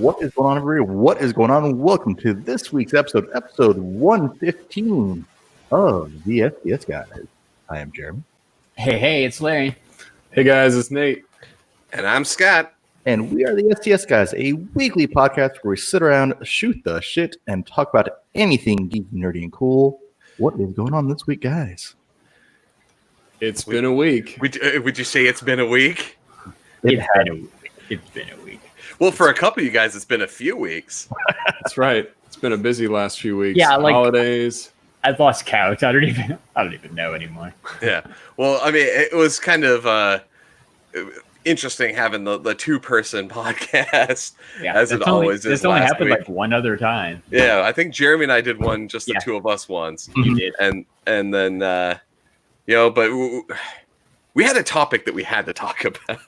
What is going on, everybody? What is going on? Welcome to this week's episode 115 of the STS Guys. I am Jeremy. Hey, it's Larry. Hey guys, it's Nate. And I'm Scott. And we are the STS Guys, a weekly podcast where we sit around, shoot the shit, and talk about anything geeky, nerdy, and cool. What is going on this week, guys? It's been a week. Would you say it's been a week? It's been a week. Well, for a couple of you guys, it's been a few weeks. That's right. It's been a busy last few weeks. Yeah, like holidays. I've lost count. I don't even know anymore. Yeah. Well, I mean, it was kind of interesting having the two-person podcast, as it always is. This only happened like one other time. Yeah, I think Jeremy and I did one, just the two of us once. You did. And then, but we had a topic that we had to talk about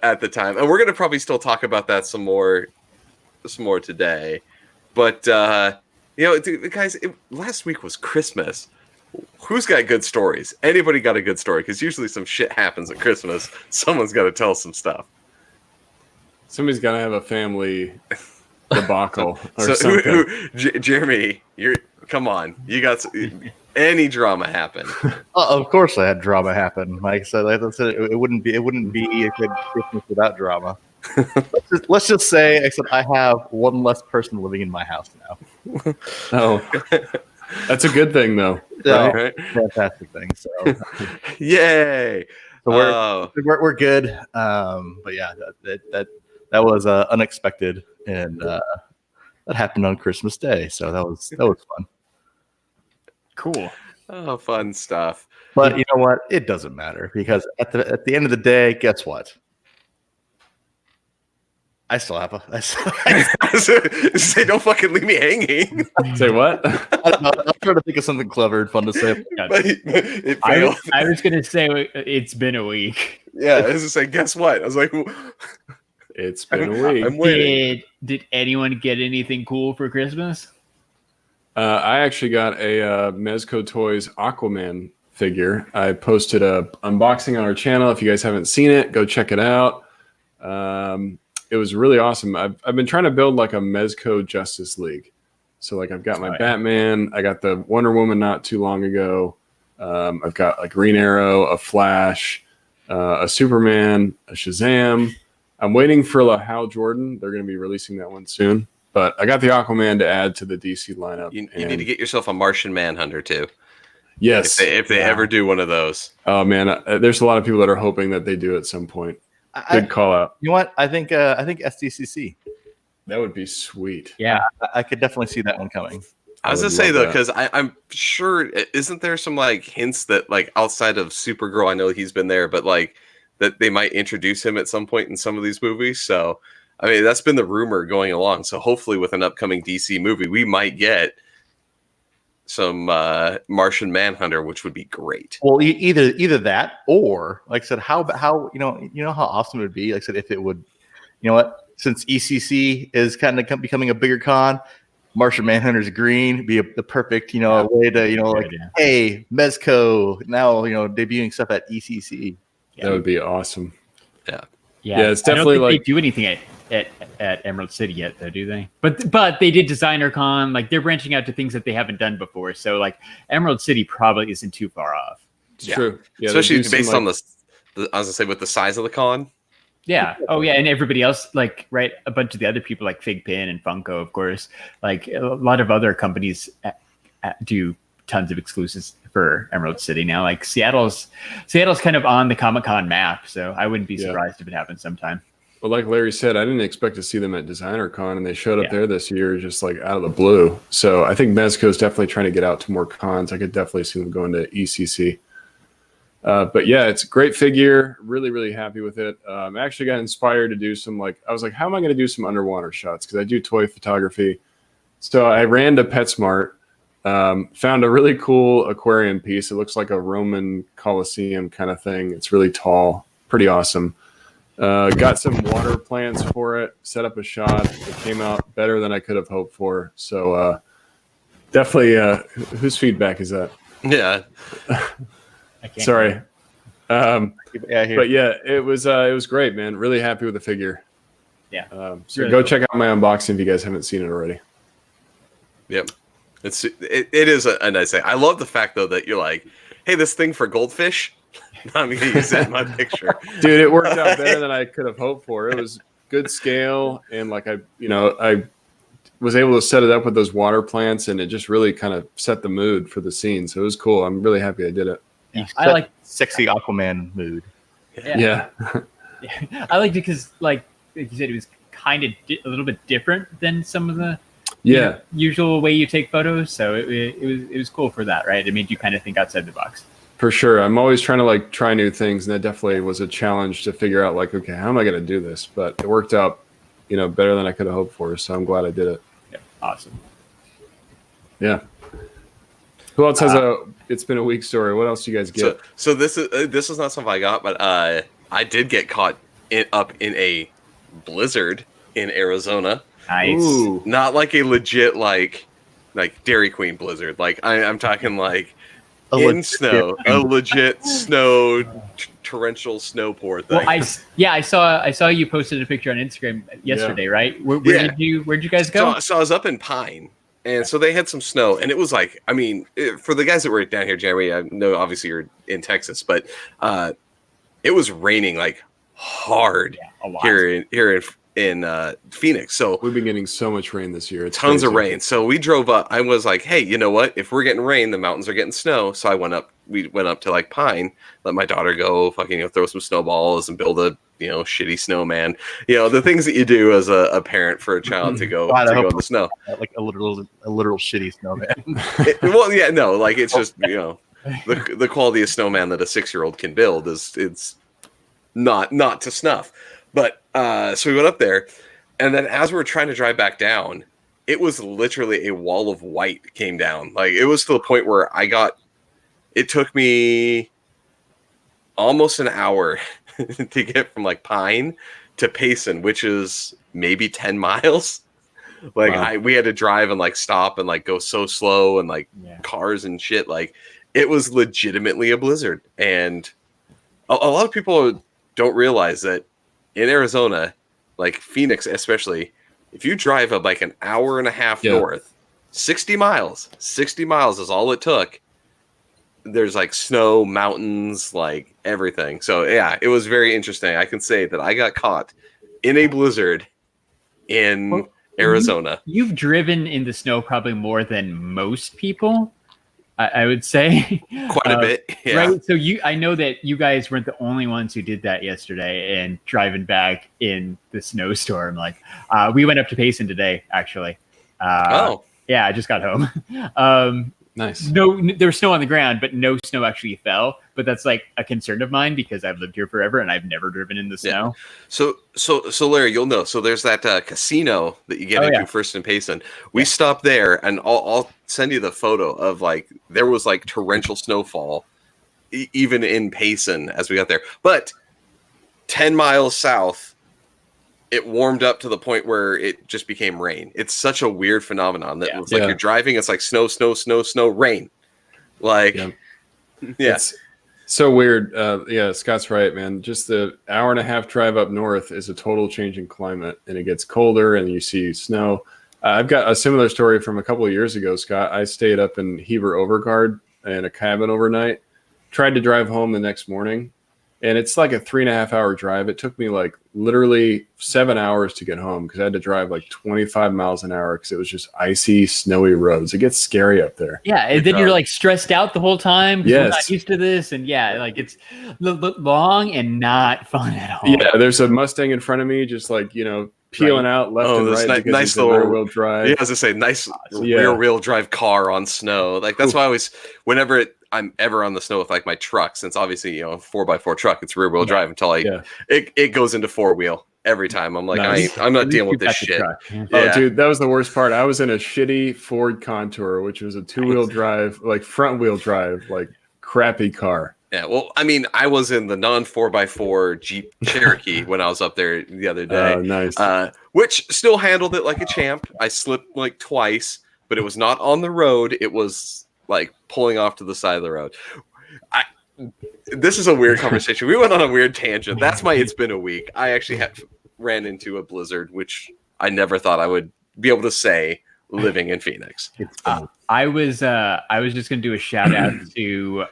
at the time, and we're going to probably still talk about that some more today. But guys, last week was Christmas. Who's got good stories? Anybody got a good story? Because usually some shit happens at Christmas. Someone's got to tell some stuff. Somebody's got to have a family debacle or something. Jeremy, come on. You got any drama happen? Of course, I had drama happen. Like I said, it wouldn't be a good Christmas without drama. let's just say, I have one less person living in my house now. Oh, that's a good thing, though. Right? Fantastic thing. So, yay! So we're good. But yeah, that was unexpected, and that happened on Christmas Day. So that was fun. Cool. Oh, fun stuff. But you know what? It doesn't matter, because at the end of the day, guess what? I still have say, don't fucking leave me hanging. Say what? I don't know. I'm trying to think of something clever and fun to say. But it failed. I was going to say it's been a week. Yeah, I was just saying, guess what? I was like, it's been a week. I'm waiting. Did anyone get anything cool for Christmas? I actually got a Mezco Toys Aquaman figure. I posted a unboxing on our channel. If you guys haven't seen it, go check it out. It was really awesome. I've been trying to build like a Mezco Justice League. So like I've got my Batman, I got the Wonder Woman not too long ago. I've got like Green Arrow, a Flash, a Superman, a Shazam. I'm waiting for La Hal Jordan. They're going to be releasing that one soon. But I got the Aquaman to add to the DC lineup. You need to get yourself a Martian Manhunter too. Yes. If they ever do one of those. Oh man, there's a lot of people that are hoping that they do at some point. Good call out. You know what? I think SDCC. That would be sweet. Yeah, I could definitely see that one coming. I was gonna say though, because I'm sure, isn't there some like hints that like outside of Supergirl, I know he's been there, but like that they might introduce him at some point in some of these movies. So I mean, that's been the rumor going along. So hopefully, with an upcoming DC movie, we might get some Martian Manhunter, which would be great. Well, either that, or like I said, how you know how awesome it would be. Like I said, if it would, you know what, since ECC is kind of becoming a bigger con, Martian Manhunter's green be the perfect way to hey, Mezco now debuting stuff at ECC. That would be awesome. Yeah, it's definitely they do anything at Emerald City yet, though, do they? But they did Designer Con. Like they're branching out to things that they haven't done before. So like Emerald City probably isn't too far off. It's true, especially based on the I was gonna say with the size of the con. Yeah. Oh yeah, and everybody else, like a bunch of the other people like Fig Pin and Funko, of course. Like a lot of other companies do tons of exclusives for Emerald City now. Like Seattle's kind of on the Comic-Con map, so I wouldn't be surprised if it happens sometime. Well, like Larry said, I didn't expect to see them at Designer Con, and they showed up there this year just like out of the blue. So I think Mezco is definitely trying to get out to more cons. I could definitely see them going to ECC. But yeah, it's a great figure. Really, really happy with it. I actually got inspired to do some I was like, how am I going to do some underwater shots? Because I do toy photography. So I ran to PetSmart. Found a really cool aquarium piece. It looks like a Roman Colosseum kind of thing. It's really tall, pretty awesome. Got some water plants for it, set up a shot. It came out better than I could have hoped for. So definitely, whose feedback is that? Yeah. Sorry. But yeah, it was great, man. Really happy with the figure. Yeah. So Really go cool. check out my unboxing if you guys haven't seen it already. Yep. It is a nice thing. I love the fact though that you're like, hey, this thing for goldfish, I'm gonna use that in my picture. Dude, it worked out better than I could have hoped for. It was good scale, and like I was able to set it up with those water plants, and it just really kind of set the mood for the scene. So it was cool. I'm really happy I did it. Yeah. I like sexy Aquaman mood. Yeah. I liked it because, like you said, it was kind of a little bit different than some of the usual way you take photos. So it was cool for that, right? It made you kind of think outside the box. For sure. I'm always trying to like try new things, and that definitely was a challenge to figure out like, okay, how am I going to do this? But it worked out, better than I could have hoped for. So I'm glad I did it. Yeah, awesome. Yeah. Who else has it's been a week story? What else do you guys get? So this is not something I got, but I did get caught up in a blizzard in Arizona. Nice. Ooh. Not like a legit like Dairy Queen blizzard. Like I'm talking like snow, a legit snow torrential snow pour thing. Well, I saw you posted a picture on Instagram yesterday, right? Where'd you guys go? So I was up in Pine, and so they had some snow, and it was like, I mean, for the guys that were down here, Jeremy, I know obviously you're in Texas, but it was raining like hard here in Phoenix. So we've been getting so much rain this year. It's tons crazy. of rain. So we drove up. I was like, hey, you know what? If we're getting rain, the mountains are getting snow. So we went up to like Pine, let my daughter go fucking throw some snowballs and build a shitty snowman. The things that you do as a parent for a child to go in the snow. Like a literal shitty snowman. It's just the quality of snowman that a 6-year-old can build it's not to snuff. But so we went up there, and then as we were trying to drive back down, it was literally a wall of white came down. Like it was to the point where it took me almost an hour to get from like Pine to Payson, which is maybe 10 miles. Like wow. We had to drive and like stop and like go so slow and like cars and shit. Like it was legitimately a blizzard. And a lot of people don't realize that in Arizona, like Phoenix especially, if you drive like an hour and a half north, 60 miles is all it took. There's like snow, mountains, like everything. So yeah, it was very interesting. I can say that I got caught in a blizzard in Arizona. You've driven in the snow probably more than most people, I would say. Quite a bit, yeah. Right. So I know that you guys weren't the only ones who did that yesterday and driving back in the snowstorm. Like we went up to Payson today, actually. Yeah, I just got home. Nice. No, there was snow on the ground, but no snow actually fell. But that's like a concern of mine because I've lived here forever and I've never driven in the snow. Yeah. So Larry, you'll know. So there's that casino that you get into first in Payson. We stopped there, and I'll send you the photo of like there was like torrential snowfall, even in Payson as we got there. But 10 miles south, it warmed up to the point where it just became rain. It's such a weird phenomenon that it's like you're driving, it's like snow, rain. Like, It's so weird. Scott's right, man. Just the hour and a half drive up north is a total change in climate, and it gets colder and you see snow. I've got a similar story from a couple of years ago, Scott. I stayed up in Heber Overgaard in a cabin overnight, tried to drive home the next morning. And it's like a 3.5 hour drive. It took me like literally 7 hours to get home because I had to drive like 25 miles an hour because it was just icy, snowy roads. It gets scary up there. Yeah, and then you're like stressed out the whole time because we're not used to this. And like it's long and not fun at all. Yeah, there's a Mustang in front of me just like, peeling out left and right because nice it's a rear-wheel drive. Yeah, I was gonna say nice rear-wheel drive car on snow. Like that's why I always, whenever I'm ever on the snow with like my truck, since obviously 4x4 truck, it's rear-wheel drive until it goes into 4-wheel every time. I'm like I'm not dealing with this shit. Oh, dude, that was the worst part. I was in a shitty Ford Contour, which was a 2-wheel drive, like front-wheel drive, like crappy car. Yeah, well, I mean, I was in the non-4x4 Jeep Cherokee when I was up there the other day. Oh, nice. Which still handled it like a champ. I slipped like twice, but it was not on the road. It was like pulling off to the side of the road. This is a weird conversation. We went on a weird tangent. That's my It's Been a Week. I actually ran into a blizzard, which I never thought I would be able to say living in Phoenix. I was just gonna do a shout out to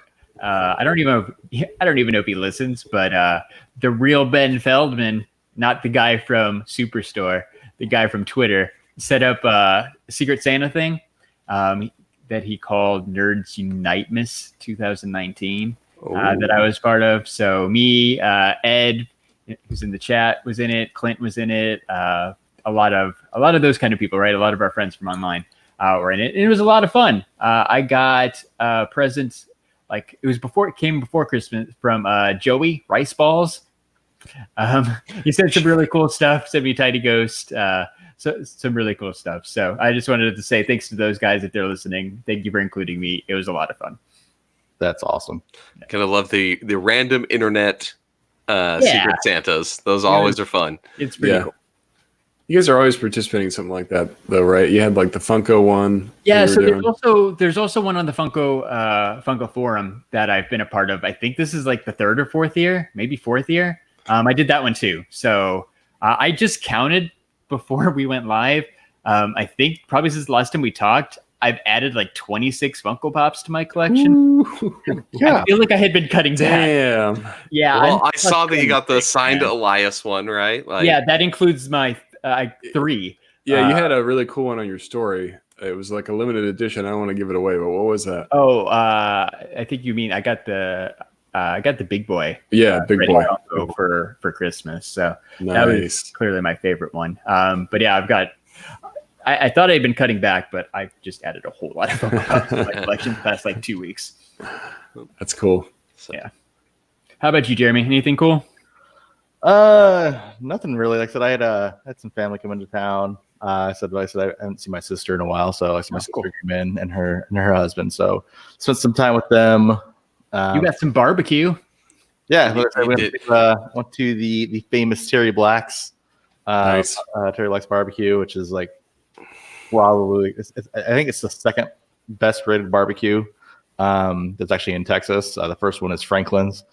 I don't even know if he listens, but the real Ben Feldman, not the guy from Superstore, the guy from Twitter, set up a Secret Santa thing that he called Nerds Unitemas 2019 that I was part of. So me, Ed, who's in the chat, was in it. Clint was in it. A lot of those kind of people, right? A lot of our friends from online were in it. And it was a lot of fun. I got presents, like it came before Christmas, from Joey Rice Balls. He said some really cool stuff. Sent me a Tiny Ghost. So some really cool stuff. So I just wanted to say thanks to those guys if they're listening. Thank you for including me. It was a lot of fun. That's awesome. Kind of love the random internet Secret Santas. Those always are fun. It's pretty cool. You guys are always participating in something like that, though, right? You had like the Funko one. Yeah, so there's also one on the Funko forum that I've been a part of. I think this is like the 3rd or 4th year, maybe 4th year. I did that one too. So I just counted before we went live. I think probably since the last time we talked, I've added like 26 Funko Pops to my collection. Yeah. I feel like I had been cutting down. Damn. Yeah. Well, I saw that you got the signed Elias one, right? Like, yeah, that includes my 3. Yeah, you had a really cool one on your story. It was like a limited edition. I don't want to give it away, but what was that? Oh, I think you mean I got the big boy. Yeah, big boy for Christmas. So nice. That was clearly my favorite one. But yeah, I've got. I thought I'd been cutting back, but I just added a whole lot of Funko Pops to my collection the past like 2 weeks. That's cool. So. Yeah. How about you, Jeremy? Anything cool? Nothing really. Like I said, I had some family come into town. I said I haven't seen my sister in a while, so I saw my sister come in and her husband. So spent some time with them. You got some barbecue. Yeah, I went to the famous Terry Black's. Nice. Terry Black's barbecue, which is like probably I think it's the second best rated barbecue that's actually in Texas. The first one is Franklin's.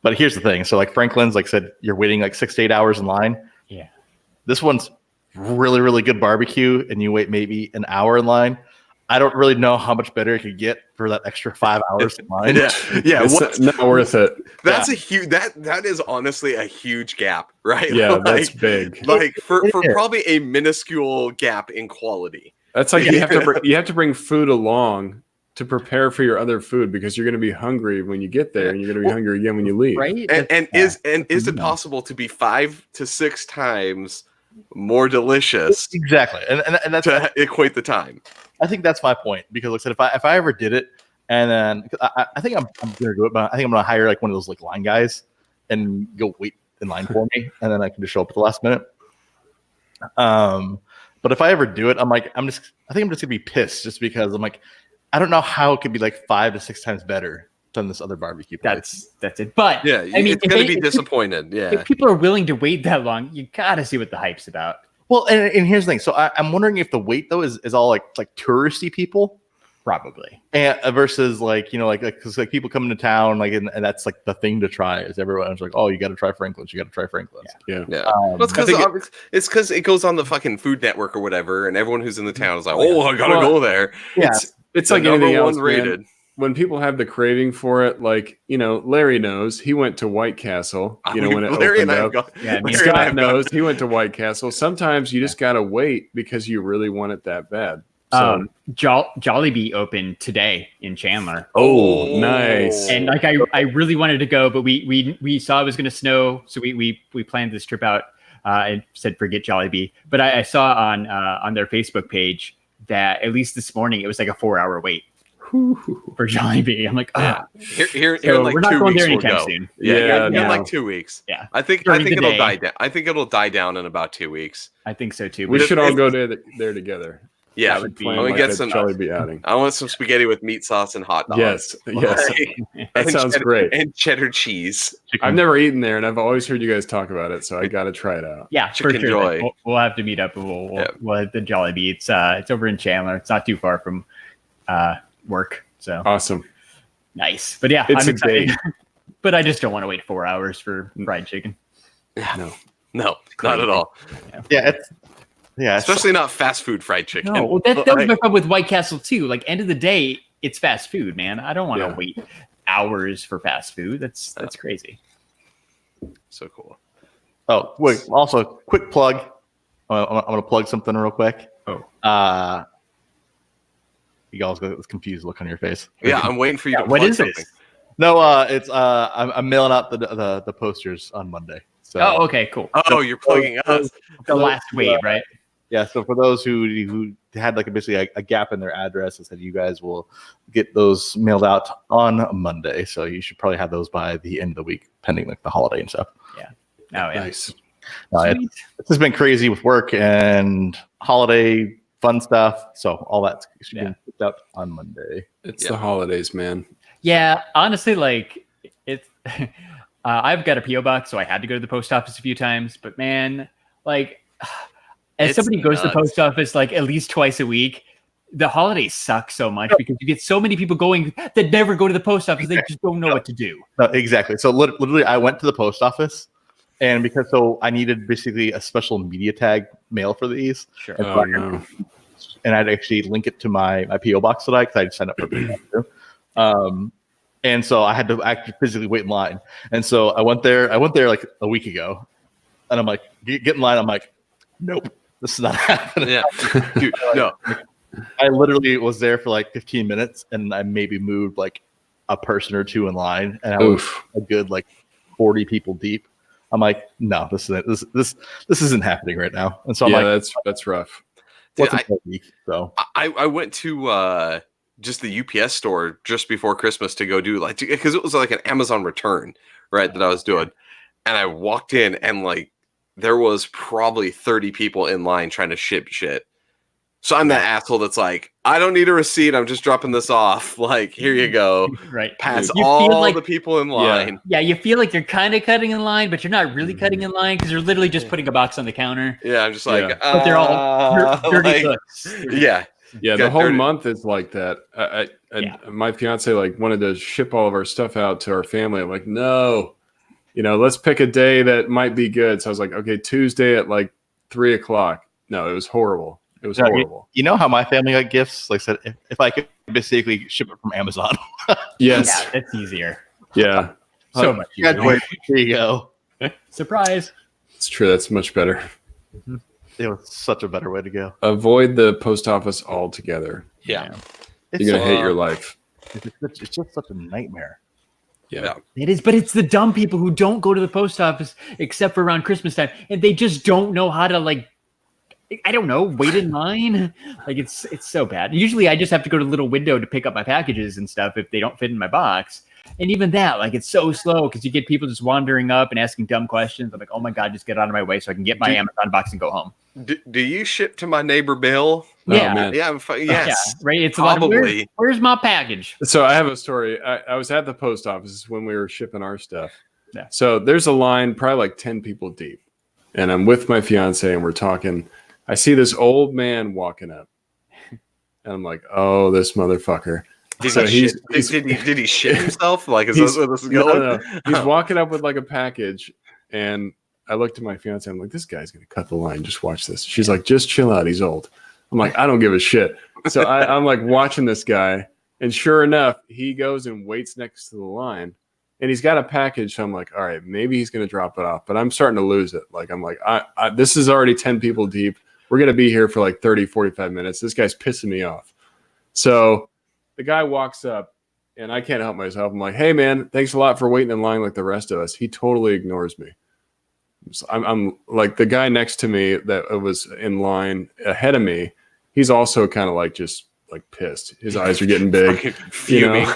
But here's the thing. So like Franklin's, like I said, you're waiting like 6 to 8 hours in line. Yeah. This one's really, really good barbecue, and you wait maybe an hour in line. I don't really know how much better it could get for that extra 5 hours in line. Yeah, it's not worth it. That's a huge. That is honestly a huge gap, right? Yeah, like, that's big. Like for probably a minuscule gap in quality. That's like you have to bring food along to prepare for your other food because you're going to be hungry when you get there, and you're going to be hungry again when you leave. Right? And is it possible to be 5 to 6 times more delicious? Exactly, and that's to equate the time. I think that's my point, because like I said, if I ever did it, and then I think I'm gonna do it, but I think I'm gonna hire like one of those like line guys and go wait in line for me, and then I can just show up at the last minute. But if I ever do it, I think I'm just gonna be pissed, just because I'm like, I don't know how it could be like 5 to 6 times better than this other barbecue place. That's it. But yeah, I mean, it's gonna be disappointed. Yeah, if people are willing to wait that long, you gotta see what the hype's about. Well, and here's the thing. So I'm wondering if the wait though is all like touristy people, probably, and versus like because like people come into town like and that's like the thing to try is everyone's like, oh, you got to try Franklin's, Yeah. Well, it's because it goes on the fucking Food Network or whatever, and everyone who's in the town is like, oh, I gotta go there. Yeah, it's like anything else, rated. When people have the craving for it, like, Larry knows he went to White Castle, when it Larry opened up. Scott knows he went to White Castle. Sometimes you just got to wait because you really want it that bad. So, Jollibee opened today in Chandler. Oh, nice. And like, I really wanted to go, but we saw it was going to snow. So we planned this trip out and said, forget Jollibee. But I saw on their Facebook page that at least this morning, it was like a 4-hour wait for Jollibee. I'm like, here so like we're not 2 going weeks there anytime soon. Yeah, in like 2 weeks. Yeah, I think it'll die down. I think it'll die down in about 2 weeks. I think so too. We should all go there together. Yeah, we get some Jollibee outing. I want some spaghetti with meat sauce and hot dogs. Yes, that sounds great. And cheddar cheese. I've never eaten there, and I've always heard you guys talk about it, so I got to try it out. Yeah, Chicken for sure. Joy. We'll have to meet up, and we'll hit the Jollibee. It's over in Chandler. It's not too far from work. So awesome, nice. But yeah, it's I'm excited. Day. But I just don't want to wait 4 hours for fried chicken. No, No, not at all. Especially Especially not fast food fried chicken. No, well, that was my problem with White Castle too. Like, end of the day, it's fast food, man. I don't want to wait hours for fast food. That's crazy. So cool. Oh, wait. Also, quick plug. I'm going to plug something real quick. Oh. You guys got this confused look on your face. Yeah, I'm waiting for you to What plug is something. this? No, it's I'm mailing out the posters on Monday. So, Oh, okay, cool. Oh, you're plugging us. The last wave, right? Yeah, so for those who had like basically a gap in their address, I said you guys will get those mailed out on Monday. So you should probably have those by the end of the week, pending like the holiday and stuff. Yeah. Oh, yeah. Nice. It's just been crazy with work and holiday fun stuff. So all that should be picked up on Monday. It's the holidays, man. Yeah, honestly, like it's. I've got a PO box, so I had to go to the post office a few times. But man, like, as It's somebody who goes to the nuts. post office like at least twice a week, the holidays suck so much because you get so many people going that never go to the post office. They just don't know what to do. No, exactly. So literally, I went to the post office, and because I needed basically a special media tag mail for these. Sure. And, Oh, no. and I'd actually link it to my PO box today because I'd signed up for it. And so I had to actually physically wait in line. And so I went there like a week ago, and I'm like, get in line. I'm like, nope, this is not happening. Yeah. Dude, no. I literally was there for like 15 minutes, and I maybe moved like a person or two in line, and I was a good like 40 people deep. I'm like, no, this isn't happening right now. And so I'm like, that's rough. Dude, what's a week? So I went to just the UPS store just before Christmas to go do like, because it was like an Amazon return, right, that I was doing. And I walked in and like there was probably 30 people in line trying to ship shit. So I'm that asshole that's like, I don't need a receipt. I'm just dropping this off. Like, here you go. Right. Pass You all feel like- the people in line. Yeah, you feel like you're kind of cutting in line, but you're not really cutting in line because you're literally just putting a box on the counter. Yeah, I'm just like, But they're all dirty like, cooks. yeah. Yeah, Got the whole dirty. month is like that. My fiance like wanted to ship all of our stuff out to our family. I'm like, no, let's pick a day that might be good. So I was like, okay, Tuesday at like 3:00. No, it was horrible. It was horrible. you know how my family got gifts? Like I said, if I could basically ship it from Amazon. Yes. Yeah, that's easier. Yeah, So much easier. Graduate, here you go. Surprise. it's true. That's much better. It was such a better way to go. Avoid the post office altogether. Yeah. It's, You're gonna hate your life. it's just such a nightmare. Yeah. It is, but it's the dumb people who don't go to the post office except for around Christmas time, and they just don't know how to like. I don't know, wait in line. Like it's so bad. Usually I just have to go to the little window to pick up my packages and stuff if they don't fit in my box. And even that, like it's so slow because you get people just wandering up and asking dumb questions. I'm like, oh my God, just get out of my way so I can get my Amazon box and go home. Do you ship to my neighbor Bill? Yeah. man. Yeah, yes. Yeah, right. It's a lot of Probably. where's my package? So I have a story. I was at the post office when we were shipping our stuff. Yeah. So there's a line, probably like 10 people deep. And I'm with my fiance and we're talking. I see this old man walking up. And I'm like, oh, this motherfucker. Did he shit himself? Like, is this where this is going? No. He's walking up with like a package. And I looked at my fiance. I'm like, this guy's going to cut the line. Just watch this. She's like, just chill out. He's old. I'm like, I don't give a shit. So I'm like watching this guy. And sure enough, he goes and waits next to the line. And he's got a package. So I'm like, all right, maybe he's going to drop it off. But I'm starting to lose it. Like, I'm like, this is already 10 people deep. We're going to be here for like 30, 45 minutes. This guy's pissing me off. So the guy walks up and I can't help myself. I'm like, hey, man, thanks a lot for waiting in line like the rest of us. He totally ignores me. So I'm like the guy next to me that was in line ahead of me. He's also kind of like just like pissed. His eyes are getting big. Fucking fuming.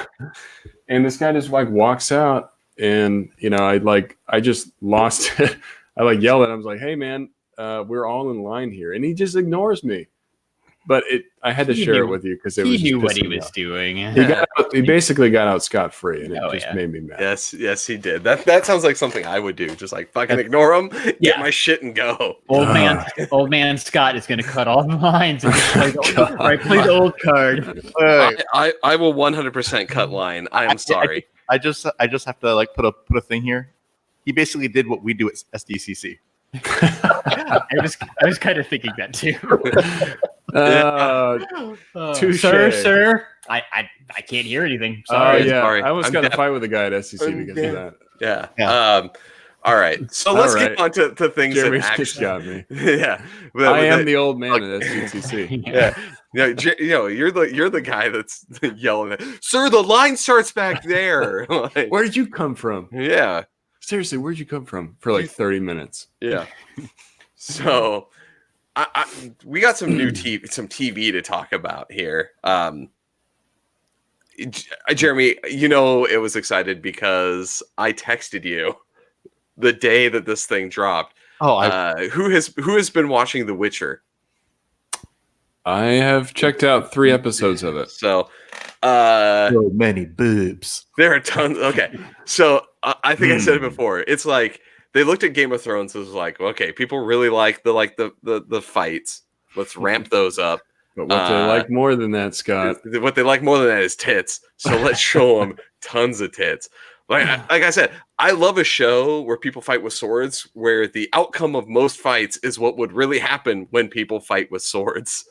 And this guy just like walks out and, I just lost it. I like yelled at him. I was like, hey, man. We're all in line here, and he just ignores me. But I had to share it with you because He knew what he was doing. He basically got out scot-free, and it just made me mad. Yes, he did. That sounds like something I would do. Just like fucking ignore him, get my shit, and go. Old man Scott is going to cut all the lines and just play the old card. I will 100% cut line. I am sorry. I just have to like put a thing here. He basically did what we do at SDCC. I was kind of thinking that too. Sir, I can't hear anything. Sorry. Sorry. I almost I'm got a deaf. fight with a guy at STC because of that. Yeah. All right. So let's get on to things Jeremy's that just actually got me. Yeah. I am the old man at STC. Yeah. You're the guy that's yelling at, sir, the line starts back there. Like, Where'd you come from? yeah. Seriously, where'd you come from for like 30 minutes? Yeah. So we got some new TV to talk about here. Jeremy, it was excited because I texted you the day that this thing dropped. Who has been watching The Witcher? I have checked out 3 episodes of it. So so many boobs. There are tons. Okay. So I think I said it before. It's like they looked at Game of Thrones and was like, okay, people really like the fights. Let's ramp those up. But what they like more than that, Scott. What they like more than that is tits. So let's show them tons of tits. Like I said, I love a show where people fight with swords, where the outcome of most fights is what would really happen when people fight with swords.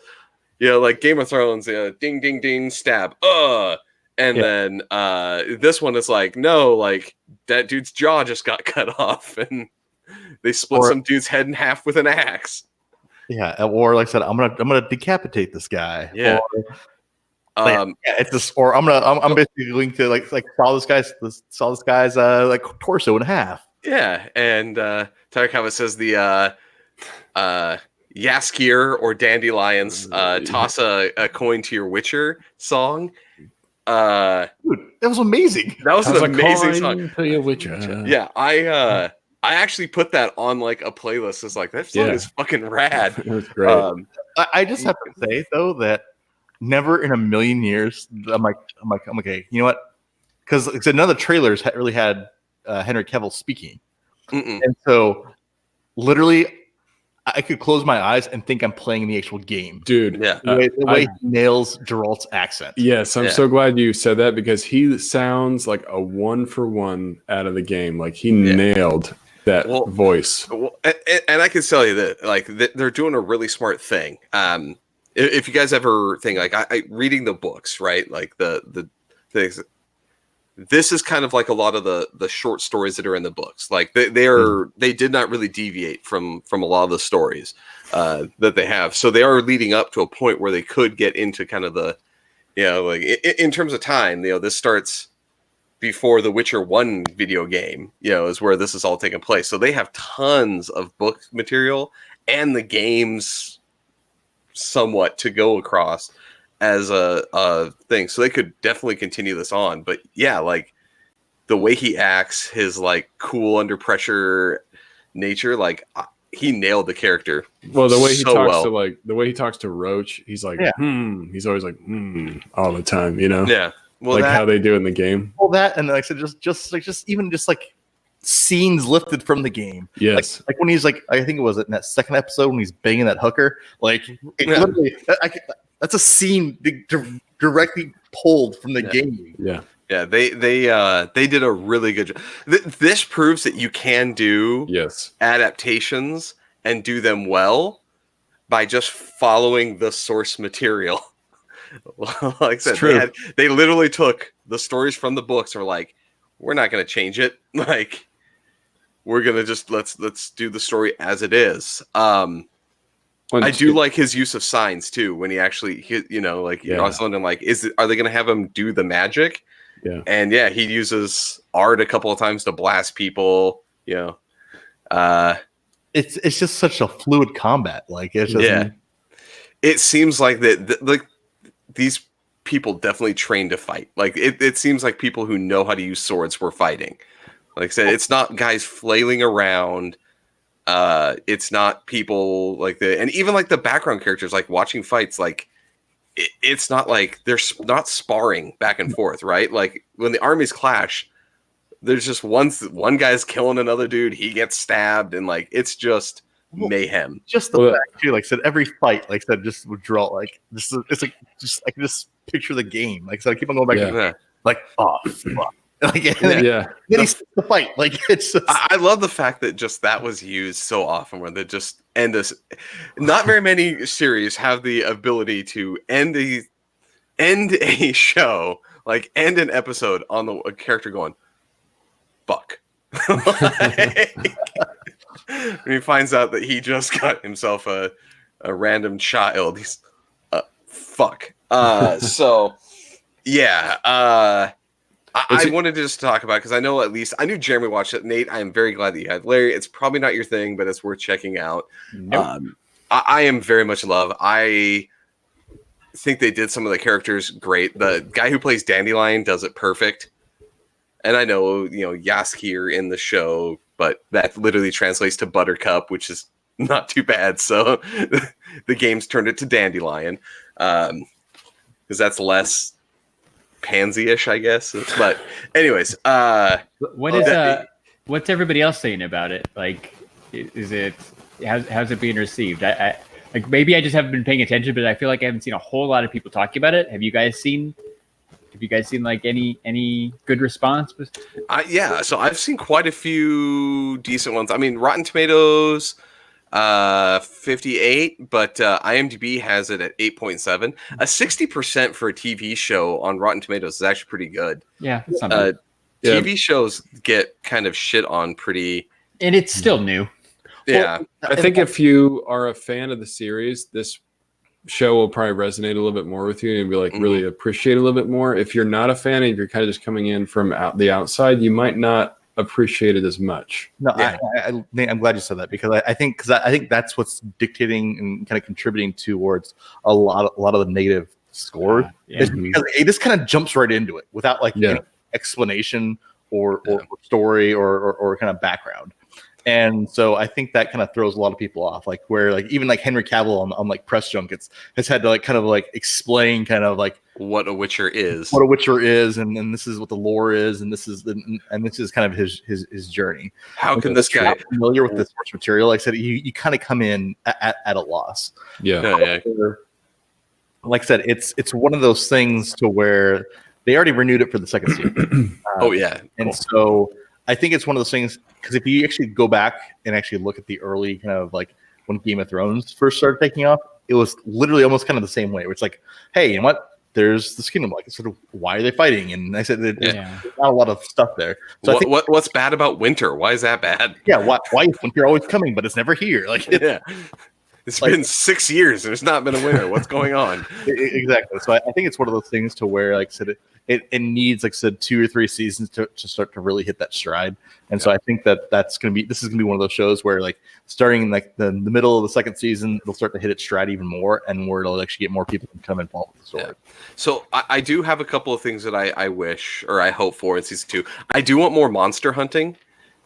Like Game of Thrones, ding, ding, ding, stab, and then this one is like, no, like that dude's jaw just got cut off, and they split some dude's head in half with an axe. Yeah, or like I said, I'm gonna decapitate this guy. Yeah. It's this, or I'm basically going to like saw this guy's like torso in half. Yeah, and Tarakawa says the Yaskier or Dandelions toss a coin to your Witcher song. Dude, that was amazing. That was an amazing song. To your Witcher. Yeah, I actually put that on like a playlist. It's like that song is fucking rad. It was great. I just have to say though that never in a million years I'm like okay, you know what? Because none of the trailers really had Henry Cavill speaking, and so literally I could close my eyes and think I'm playing the actual game, dude. Yeah, the way he nails Geralt's accent. Yes, I'm so glad you said that because he sounds like a 1-for-1 out of the game. Like he nailed that voice. Well, and I can tell you that like they're doing a really smart thing. If you guys ever think like I reading the books, right? Like the things. This is kind of like a lot of the short stories that are in the books. Like they did not really deviate from a lot of the stories that they have. So they are leading up to a point where they could get into kind of the, like in terms of time, this starts before the Witcher 1 video game, is where this is all taking place. So they have tons of book material and the games somewhat to go across as a thing, so they could definitely continue this on. But yeah, like the way he acts, his like cool under pressure nature, like he nailed the character. Well, the way he talks to like the way he talks to Roach, he's like he's always like all the time, Yeah, well, like how they do in the game. Well, that and like I said, just like scenes lifted from the game. Yes, like when he's like, I think it was in that second episode when he's banging that hooker. Like literally, that's a scene directly pulled from the game. Yeah. Yeah, they did a really good job. This proves that you can do adaptations and do them well by just following the source material. Like I said, they literally took the stories from the books and were like, we're not going to change it. Like, we're going to just let's do the story as it is. I do like his use of signs too. When he actually, I was wondering, like, are they going to have him do the magic? Yeah, and he uses art a couple of times to blast people. It's just such a fluid combat. Like it's just it seems like that. Like these people definitely trained to fight. Like it seems like people who know how to use swords were fighting. Like I said, it's not guys flailing around. It's not people like and even like the background characters, like watching fights, like it's not like they're not sparring back and forth, right? Like when the armies clash, there's just one guy's killing another dude, he gets stabbed, and like it's just mayhem. Just the fact too, like I said, every fight, like I said, just withdraw, like it's like just I can just picture the game. Like I said, I keep on going back to like, oh fuck. Like, then he's the fight. Like, it's just... I love the fact that just that was used so often, where they just end us. Not very many series have the ability to end a show, like end an episode on a character going, "Fuck." When he finds out that he just got himself a random child, he's fuck. So yeah, I wanted to just talk about, because I know, at least I knew Jeremy watched it. Nate, I am very glad that you had. Larry, it's probably not your thing, but it's worth checking out. Nope. I am very much in love. I think they did some of the characters great. The guy who plays Dandelion does it perfect. And I know, Yaskir in the show, but that literally translates to Buttercup, which is not too bad. So the game's turned it to Dandelion, because that's less pansy-ish, I guess. But anyways, what's everybody else saying about it? Like, how's it being received? I like, maybe I just haven't been paying attention, but I feel like I haven't seen a whole lot of people talking about it. Have you guys seen like any good response? Yeah, so I've seen quite a few decent ones. I mean, Rotten Tomatoes 58, but IMDb has it at 8.7. A 60% for a TV show on Rotten Tomatoes is actually pretty good. Yeah, that's not bad. TV shows get kind of shit on pretty, and it's still new. Yeah, I think if you are a fan of the series, this show will probably resonate a little bit more with you and be like, really appreciate it a little bit more. If you're not a fan and you're kind of just coming in from the outside, you might not appreciate it as much. No, yeah. I'm glad you said that, because I think that's what's dictating and kind of contributing towards a lot of the negative scores. Because it just kind of jumps right into it without any explanation or story or kind of background. And so I think that kind of throws a lot of people off, like where even Henry Cavill on press junkets has had to kind of explain kind of what a Witcher is, and this is what the lore is, and this is kind of his journey. How can this guy familiar with this source material? Like I said, you kind of come in at a loss. Yeah. Like I said, it's one of those things to where they already renewed it for the second season. And so I think it's one of those things, because if you actually go back and actually look at the early kind of when Game of Thrones first started taking off, it was literally almost kind of the same way, where it's like, hey, you know what? There's this kingdom. Sort of, why are they fighting? And I said, there's not a lot of stuff there. So I think, what's bad about winter? Why is that bad? Yeah, why is winter always coming, but it's never here? It's been 6 years and there's not been a winter. What's going on? Exactly. So I think it's one of those things to where, like I said, it needs, like I said, 2 or 3 seasons to start to really hit that stride. And so I think this is going to be one of those shows where, starting in the middle of the second season, it'll start to hit its stride even more, and where it'll actually get more people to come involved with the story. Yeah. So I do have a couple of things that I wish, or I hope for in season 2. I do want more monster hunting,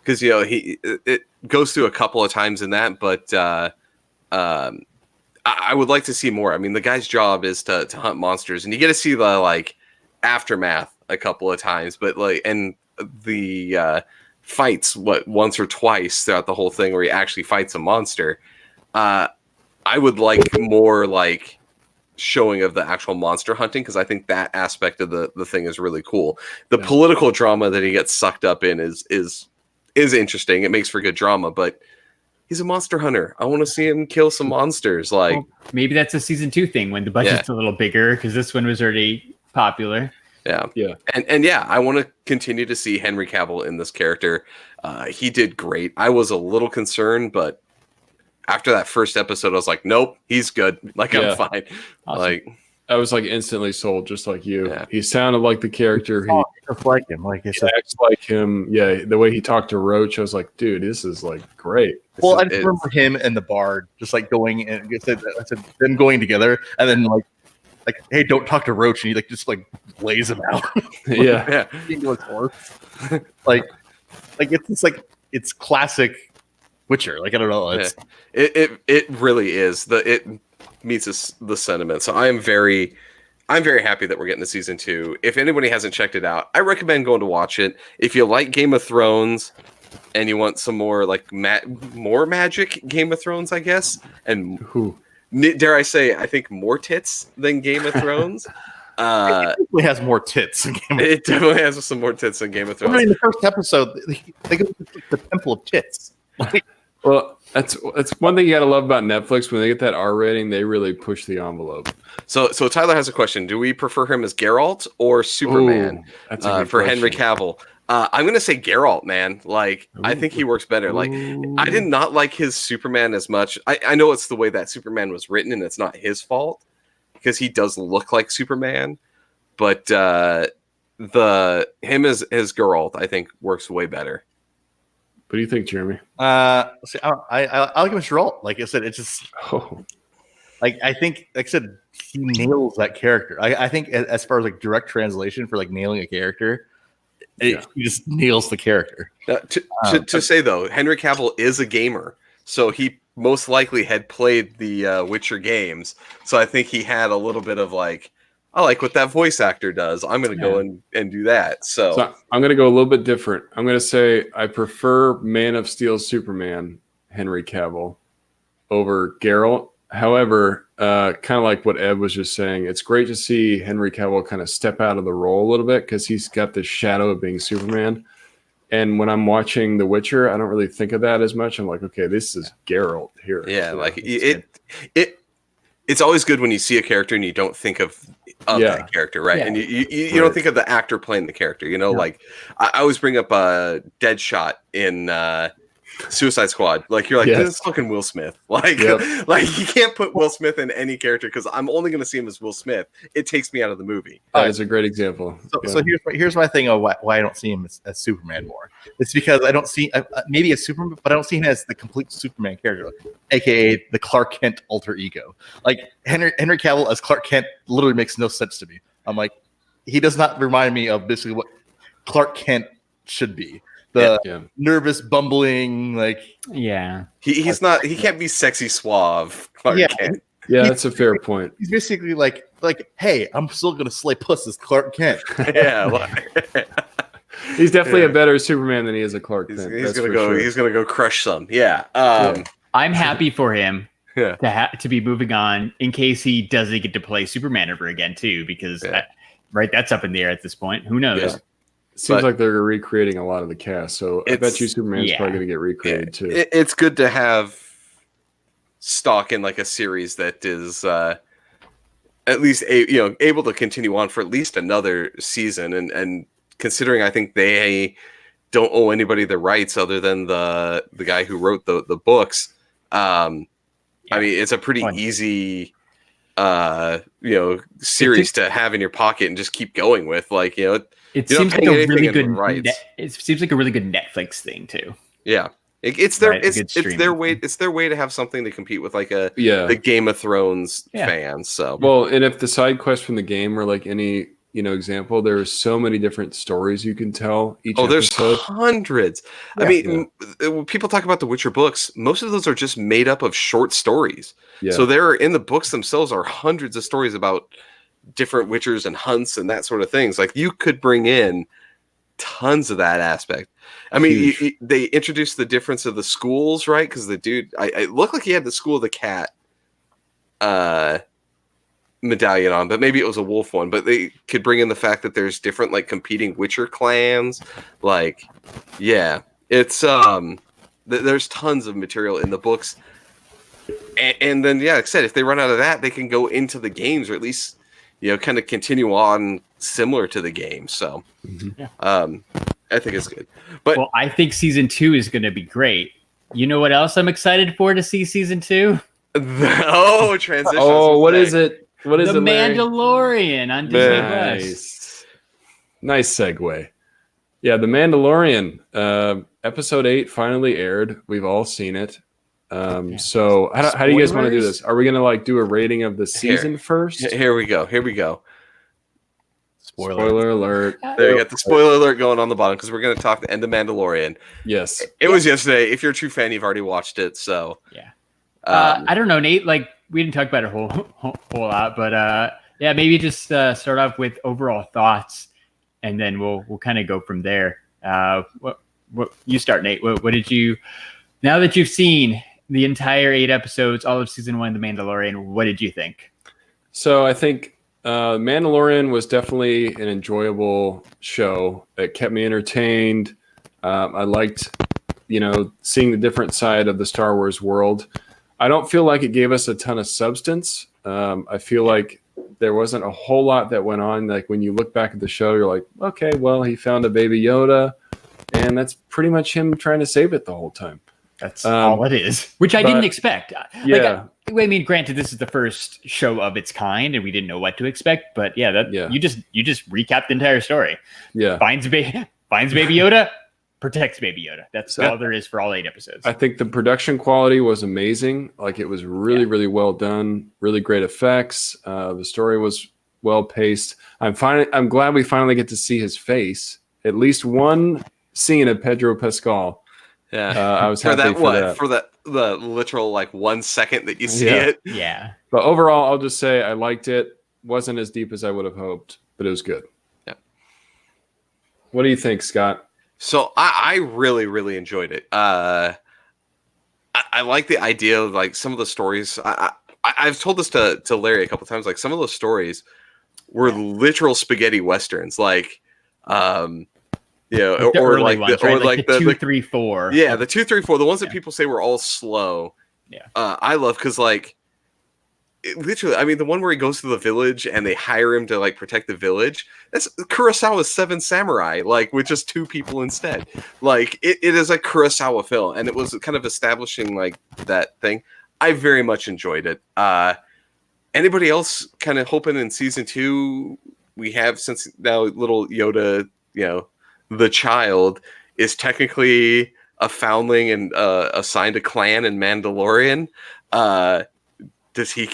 because it goes through a couple of times in that, but I would like to see more. I mean, the guy's job is to hunt monsters, and you get to see the aftermath a couple of times, but and the fights once or twice throughout the whole thing where he actually fights a monster. I would like more showing of the actual monster hunting, because I think that aspect of the thing is really cool. The political drama that he gets sucked up in is interesting. It makes for good drama, but he's a monster hunter. I want to see him kill some monsters. Well, maybe that's a season 2 thing when the budget's a little bigger, because this one was already popular. Yeah. And I want to continue to see Henry Cavill in this character. He did great. I was a little concerned, but after that first episode, I was like, nope, he's good. I'm fine. Awesome. I was instantly sold, just like you. Yeah. He sounded like the character. Just like him. He acts like him. Yeah, the way he talked to Roach, I was like, dude, this is great. Well, I just remember him and the Bard just going, and I said them going together, and then hey, don't talk to Roach, and he just lays him out. Yeah. Into his horse. It's classic Witcher. I don't know. It really is. It meets the sentiment. So I'm very happy that we're getting to season 2. If anybody hasn't checked it out, I recommend going to watch it. If you like Game of Thrones and you want some more more magic Game of Thrones, I guess, and dare I say, I think more tits than Game of Thrones. It definitely has more tits than Game of Thrones. It definitely has some more tits than Game of Thrones. I mean, the first episode, they go to the Temple of Tits. Well, that's one thing you got to love about Netflix. When they get that R rating, they really push the envelope. So Tyler has a question. Do we prefer him as Geralt or Superman? Ooh, that's a good for question. Henry Cavill? I'm going to say Geralt, man. Like, I think he works better. Like, I did not like his Superman as much. I know it's the way that Superman was written, and it's not his fault because he does look like Superman. But him as Geralt, I think, works way better. What do you think, Jeremy? See, I like him as Geralt. Like I said, it's just like I think, like I said, he nails that character. I think as far as like direct translation for like nailing a character, he just nails the character. To say though, Henry Cavill is a gamer, so he most likely had played the Witcher games. So I think he had a little bit of like, I like what that voice actor does. I'm going to go and do that. So I'm going to go a little bit different. I'm going to say I prefer Man of Steel Superman, Henry Cavill, over Geralt. However, kind of like what Ed was just saying, it's great to see Henry Cavill kind of step out of the role a little bit because he's got this shadow of being Superman. And when I'm watching The Witcher, I don't really think of that as much. I'm like, okay, this is Geralt here. Yeah, so like it's always good when you see a character and you don't think of that character, right? Yeah. And you don't think of the actor playing the character. You know, like I always bring up Deadshot in Suicide Squad. Like you're like, this is fucking Will Smith. Like, like you can't put Will Smith in any character because I'm only going to see him as Will Smith. It takes me out of the movie. That's a great example. So here's my thing of why I don't see him as Superman more. It's because I don't see maybe as Superman, but I don't see him as the complete Superman character, aka the Clark Kent alter ego. Like Henry Cavill as Clark Kent literally makes no sense to me. I'm like, he does not remind me of basically what Clark Kent should be. The nervous, bumbling, like he's not. He can't be sexy suave. Clark Kent. Yeah, that's a fair point. He's basically like, hey, I'm still gonna slay puss as Clark Kent. He's definitely a better Superman than he is a Clark Kent. He's gonna go. Sure. He's gonna go crush some. Yeah. I'm happy for him. To be moving on in case he doesn't get to play Superman ever again too, because that's up in the air at this point. Who knows? Yeah. Seems like they're recreating a lot of the cast, so I bet you Superman's probably going to get recreated too. It's good to have stock in like a series that is at least able to continue on for at least another season. And considering I think they don't owe anybody the rights other than the guy who wrote the books. I mean, it's a pretty easy series to have in your pocket and just keep going with. Like it seems like a really good. It seems like a really good Netflix thing too. Yeah, it's their way. It's their way to have something to compete with, like the Game of Thrones fans. So and if the side quests from the game are like any example, there are so many different stories you can tell each episode. There's hundreds. I mean, when people talk about the Witcher books, most of those are just made up of short stories. So there in the books themselves are hundreds of stories about different witchers and hunts and that sort of things. Like you could bring in tons of that aspect. I mean, they introduced the difference of the schools, right? Because the dude, I looked like he had the School of the Cat medallion on, but maybe it was a wolf one. But they could bring in the fact that there's different like competing witcher clans. Like, it's there's tons of material in the books. And then, like I said, if they run out of that, they can go into the games, or at least kind of continue on similar to the game. So, I think it's good. But I think season 2 is going to be great. You know what else I'm excited for to see season 2? Transition. What is it? What is The Mandalorian on Disney Plus. Nice segue. Yeah, The Mandalorian. Episode 8 finally aired. We've all seen it. So how do you guys want to do this? Are we going to do a rating of the season first? Here we go. Spoiler alert. There you got the spoiler alert going on the bottom because we're going to talk the end of Mandalorian. Yes. It was yesterday. If you're a true fan, you've already watched it. So I don't know, Nate. Like we didn't talk about it a whole lot, but maybe just start off with overall thoughts, and then we'll kind of go from there. What you start, Nate? What did you? Now that you've seen the entire 8 episodes, all of season 1 of The Mandalorian, what did you think? So I think Mandalorian was definitely an enjoyable show. It kept me entertained. I liked, seeing the different side of the Star Wars world. I don't feel like it gave us a ton of substance. I feel like there wasn't a whole lot that went on. Like when you look back at the show, you're like, okay, well, he found a baby Yoda, and that's pretty much him trying to save it the whole time. That's all it is, which I didn't expect. Yeah. I mean, granted, this is the first show of its kind, and we didn't know what to expect. But you just recapped the entire story. Yeah, finds baby Yoda, protects baby Yoda. That's all there is for all 8 episodes. I think the production quality was amazing. Like it was really, really well done. Really great effects. The story was well paced. I'm glad we finally get to see his face. At least one scene of Pedro Pascal. Yeah, I was happy for the literal like 1 second that you see it. Yeah, but overall, I'll just say I liked it. Wasn't as deep as I would have hoped, but it was good. Yeah. What do you think, Scott? So I really, really enjoyed it. I like the idea of like some of the stories. I've told this to Larry a couple times. Like some of those stories were literal spaghetti westerns. Like, or like ones, the, right? or like the 2, 3, 4. Yeah, the 2, 3, 4. The ones that people say were all slow. Yeah, I love because like. Literally, I mean, the one where he goes to the village and they hire him to like protect the village. That's Kurosawa's Seven Samurai, like with just 2 people instead. Like it is a Kurosawa film, and it was kind of establishing like that thing. I very much enjoyed it. Anybody else kind of hoping in season 2? We have since now little Yoda, the child is technically a foundling and assigned a clan in Mandalorian. Does he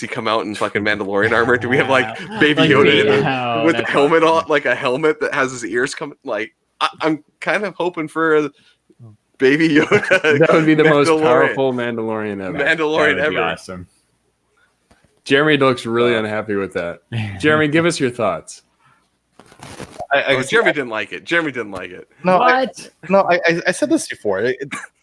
come out in fucking Mandalorian armor? Do we have like Baby Yoda with the helmet on, like a helmet that has his ears coming? Like I'm kind of hoping for a Baby Yoda. That would be the most powerful Mandalorian ever. Mandalorian that would be ever. Awesome. Jeremy looks really unhappy with that. Jeremy, give us your thoughts. Jeremy didn't like it. No, What? I said this before. To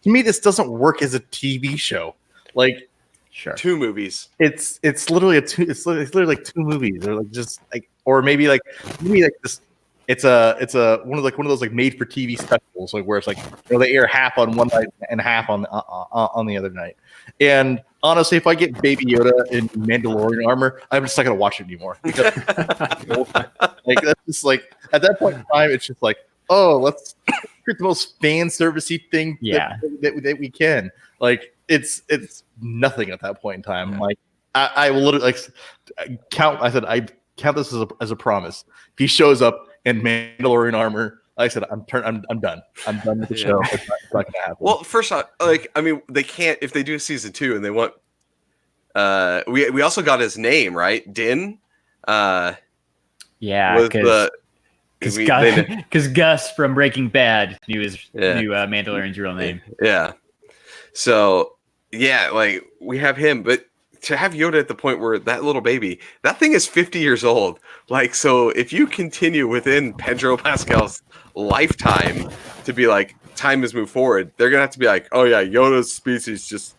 me, this doesn't work as a TV show. Like. Sure. 2 movies. It's literally it's literally like 2 movies, or like just like, or maybe this. It's one of those like made for TV specials, like where it's like they air half on one night and half on the other night. And honestly, if I get Baby Yoda in Mandalorian armor, I'm just not gonna watch it anymore because like that's just like at that point in time, it's just like, oh, let's create the most fan servicey thing that we can. Like it's nothing at that point in time. Like I will literally count. I said I count this as a promise. If he shows up in Mandalorian armor, like I said, I'm done. I'm done with the show. It's not gonna happen. Well, first off, they can't if they do season 2 and they want. We also got his name right, Din. Yeah, because Gus from Breaking Bad knew Mandalorian's real name. Yeah. So, like we have him, but to have Yoda at the point where that little baby, that thing is 50 years old. Like, so if you continue within Pedro Pascal's lifetime to be like, time has moved forward, they're going to have to be like, oh yeah, Yoda's species just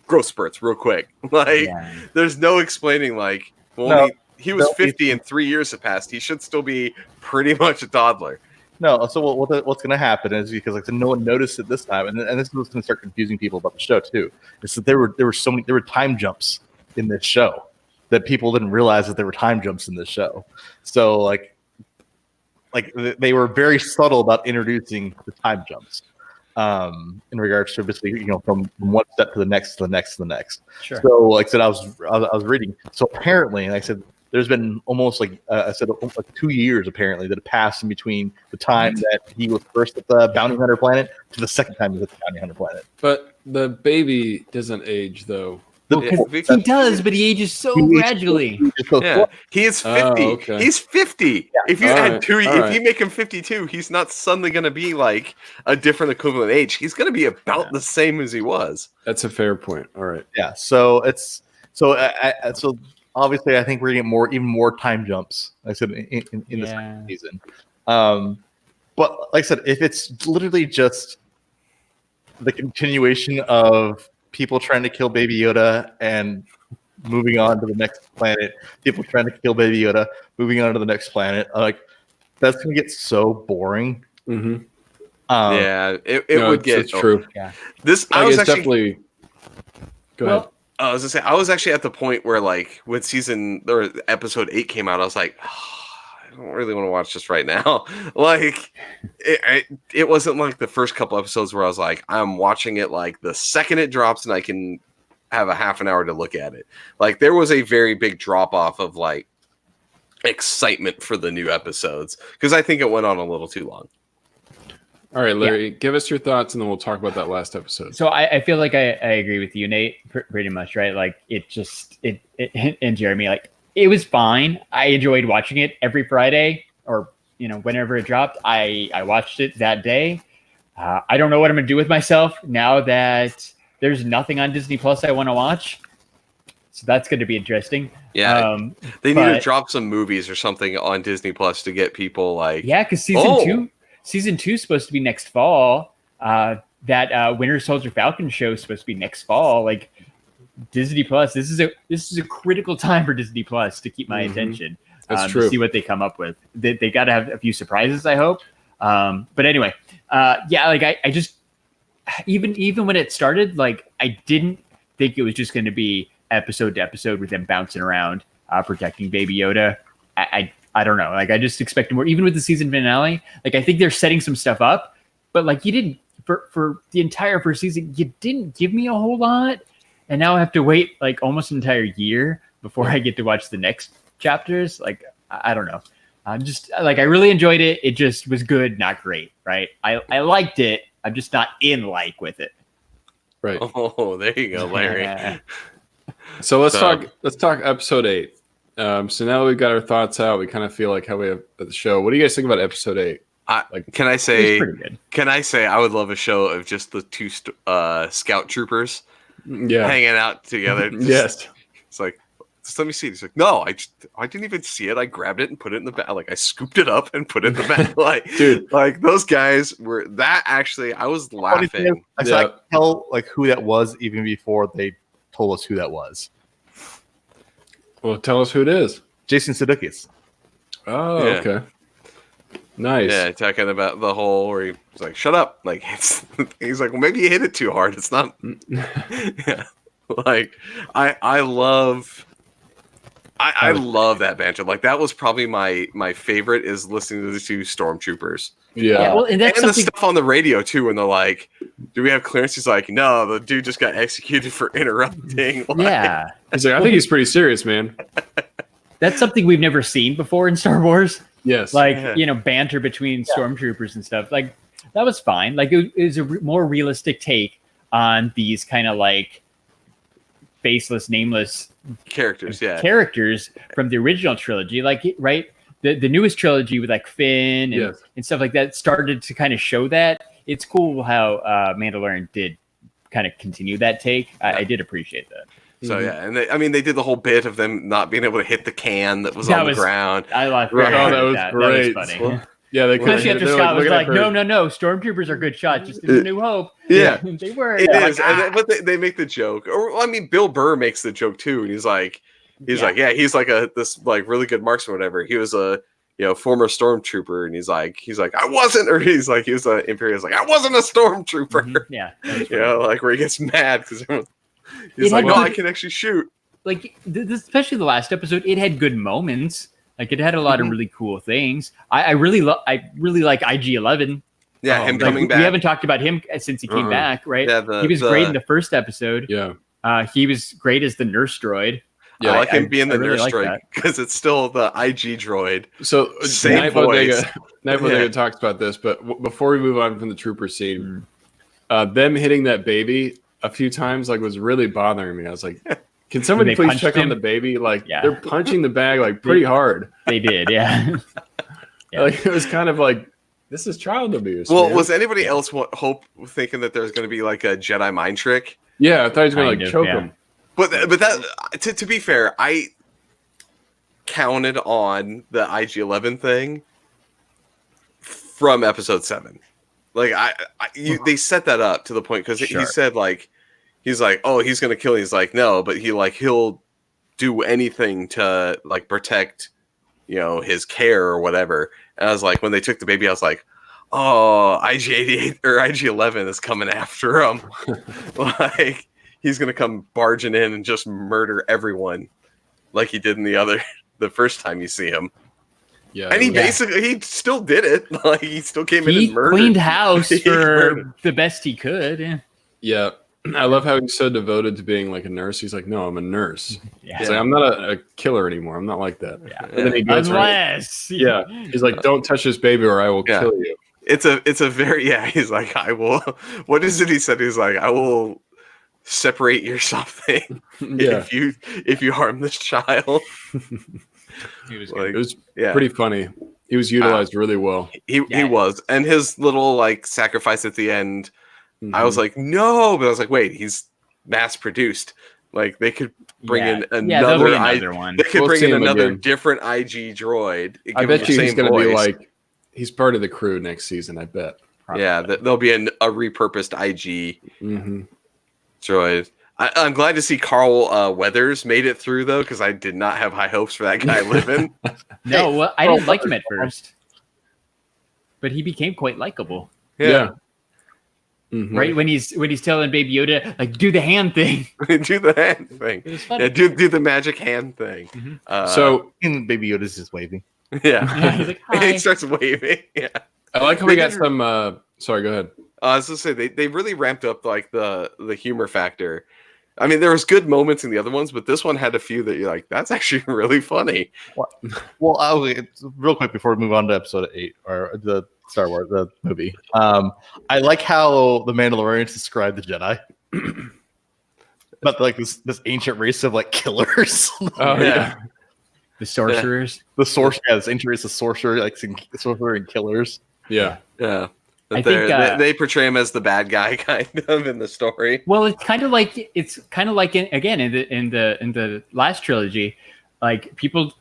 growth spurts real quick. Like, there's no explaining like, he was 50 and 3 years have passed. He should still be pretty much a toddler. No, so what's going to happen is because no one noticed it this time, and this is what's going to start confusing people about the show too. Is that there were time jumps in this show that people didn't realize that there were time jumps in this show. So like they were very subtle about introducing the time jumps in regards to basically from one step to the next to the next to the next. Sure. So like I said, I was reading. So apparently, like I said, there's been almost like 2 years apparently that have passed in between the time that he was first at the bounty hunter planet to the second time he was at the bounty hunter planet. But the baby doesn't age though. He does, but he ages so gradually. Yeah, he is 50. Oh, okay. He's 50. Yeah. If you add 2, if you make him 52, he's not suddenly going to be like a different equivalent age. He's going to be about the same as he was. That's a fair point. All right. Yeah. So so obviously, I think we're getting even more time jumps. Like I said in the second season. But like I said, if it's literally just the continuation of people trying to kill Baby Yoda and moving on to the next planet, people trying to kill Baby Yoda, moving on to the next planet. Like that's gonna get so boring. Mm-hmm. Yeah, it would get. It's true. Yeah. This I was actually definitely. Go ahead. I was gonna say I was actually at the point where like when episode 8 came out, I was like, I don't really want to watch this right now. Like it wasn't like the first couple episodes where I was like, I'm watching it like the second it drops and I can have a half an hour to look at it. Like there was a very big drop off of like excitement for the new episodes because I think it went on a little too long. All right, Larry, give us your thoughts, and then we'll talk about that last episode. So I feel like I agree with you, Nate, pretty much, right? Like it and Jeremy, like it was fine. I enjoyed watching it every Friday or, whenever it dropped. I watched it that day. I don't know what I'm going to do with myself now that there's nothing on Disney Plus I want to watch. So that's going to be interesting. Yeah, they need to drop some movies or something on Disney Plus to get people like... Yeah, because Season 2 is supposed to be next fall. That Winter Soldier Falcon show is supposed to be next fall. Like Disney Plus, this is a critical time for Disney Plus to keep my attention. That's true. To see what they come up with. They got to have a few surprises, I hope. But anyway, like I just even when it started, like I didn't think it was just going to be episode to episode with them bouncing around, protecting Baby Yoda. I don't know. Like I just expected more, even with the season finale. Like I think they're setting some stuff up, but like you didn't for the entire first season, you didn't give me a whole lot. And now I have to wait like almost an entire year before I get to watch the next chapters. Like, I don't know. I'm just like, I really enjoyed it. It just was good, not great. Right. I liked it. I'm just not in like with it. Right. Oh, there you go, Larry. So let's talk episode 8. So now we've got our thoughts out. We kind of feel like how we have at the show. What do you guys think about episode 8? Can I say? Pretty good. Can I say I would love a show of just the two scout troopers, yeah, hanging out together? Yes. It's like, just let me see. He's like, no, I didn't even see it. I grabbed it and put it in the bag. Like I scooped it up and put it in the bag. Like, dude, like those guys were that. Actually, I was laughing. I could tell like who that was even before they told us who that was. Well, tell us who it is. Jason Sudeikis. Oh, yeah. Okay. Nice. Yeah, talking about the whole where he's like, "Shut up!" Like he's like, "Well, maybe you hit it too hard. It's not." Yeah, like I love that banter. Like that was probably my favorite is listening to the two stormtroopers. Yeah. Well, and that's the stuff on the radio too, when they're like, "Do we have clearance?" He's like, "No, the dude just got executed for interrupting." Like, yeah. He's like, I think he's pretty serious, man. That's something we've never seen before in Star Wars. Yes. Like, banter between stormtroopers and stuff. Like, that was fine. Like, it was a more realistic take on these kind of like faceless, nameless characters from the original trilogy. Like, right? The newest trilogy with like Finn and stuff like that started to kind of show that. It's cool how Mandalorian did kind of continue that take. I did appreciate that. So yeah, and they did the whole bit of them not being able to hit the can that was on the ground. I liked that. Oh, that was great. That was funny. Well, yeah, they especially after Scott was like, "No, stormtroopers are good shots. Just in New Hope." Yeah, they were. It is, but they make the joke. Or I mean, Bill Burr makes the joke too, and he's like, he's like this like really good marksman, or whatever. He was a former stormtrooper, and he's like I wasn't, or he was an Imperial. He's like I wasn't a stormtrooper. Mm-hmm. Yeah, like where he gets mad because he's like, no, I can actually shoot. Like especially the last episode, it had good moments. Like it had a lot of really cool things. I really like IG-11. Yeah, him coming back. We haven't talked about him since he came back, right? Yeah, he was great in the first episode. Yeah, he was great as the nurse droid. Yeah, I like him being the nurse droid because it's still the IG droid. So same voice. Night Bodega talks about this, but before we move on from the trooper scene, them hitting that baby a few times was really bothering me. I was like, can somebody please check on the baby? Like they're punching the bag like pretty hard. They did, yeah. Like it was kind of like this is child abuse. Well, man. was anybody else thinking that there's going to be like a Jedi mind trick? Yeah, I thought he was going to choke him. But that to be fair, I counted on the IG-11 thing from episode 7. Like they set that up to the point because he said like he's like, oh, he's gonna kill. He's like, no, but he'll do anything to like protect, his care or whatever. And I was like, when they took the baby, I was like, oh, IG-88 or IG-11 is coming after him. Like, he's gonna come barging in and just murder everyone, like he did in the first time you see him. Yeah, and he still did it. Like, he still came in and murdered. He cleaned house for the best he could. Yeah. I love how he's so devoted to being like a nurse. He's like, no, I'm a nurse. Yeah. He's like, I'm not a killer anymore. I'm not like that. Yeah. And then he goes Unless. Yeah. He's like, don't touch this baby or I will kill you. It's a very, he's like, I will, what is it he said? He's like, I will separate your something if you harm this child. It was pretty funny. He was utilized really well. He was. And his little like sacrifice at the end, I was like, no, but I was like, wait, he's mass produced. Like, they could bring in another one. They could bring in another different IG droid. I bet you he's going to be like, he's part of the crew next season, I bet. Probably. Yeah, there'll be a repurposed IG droid. I'm glad to see Carl Weathers made it through, though, because I did not have high hopes for that guy living. No, well, I didn't like him at first. But he became quite likable. Yeah. Mm-hmm. Right when he's telling Baby Yoda, like, do the hand thing. Do the hand thing. It was funny. Yeah, do the magic hand thing. Mm-hmm. So and Baby Yoda's just waving. Yeah. He's like, hi. He starts waving. Yeah. I like how we got some. Sorry, go ahead. I was just say they really ramped up like the humor factor. I mean, there was good moments in the other ones, but this one had a few that you're like, that's actually really funny. Well, real quick before we move on to episode 8 or the Star Wars the movie, I like how the Mandalorians describe the Jedi, but like this ancient race of like killers. Oh yeah, the sorcerers. The sorcerer, this ancient race of sorcerer, like sorcerer and killers. Yeah. I think they portray him as the bad guy kind of in the story. Well, it's kind of like in the last trilogy, like people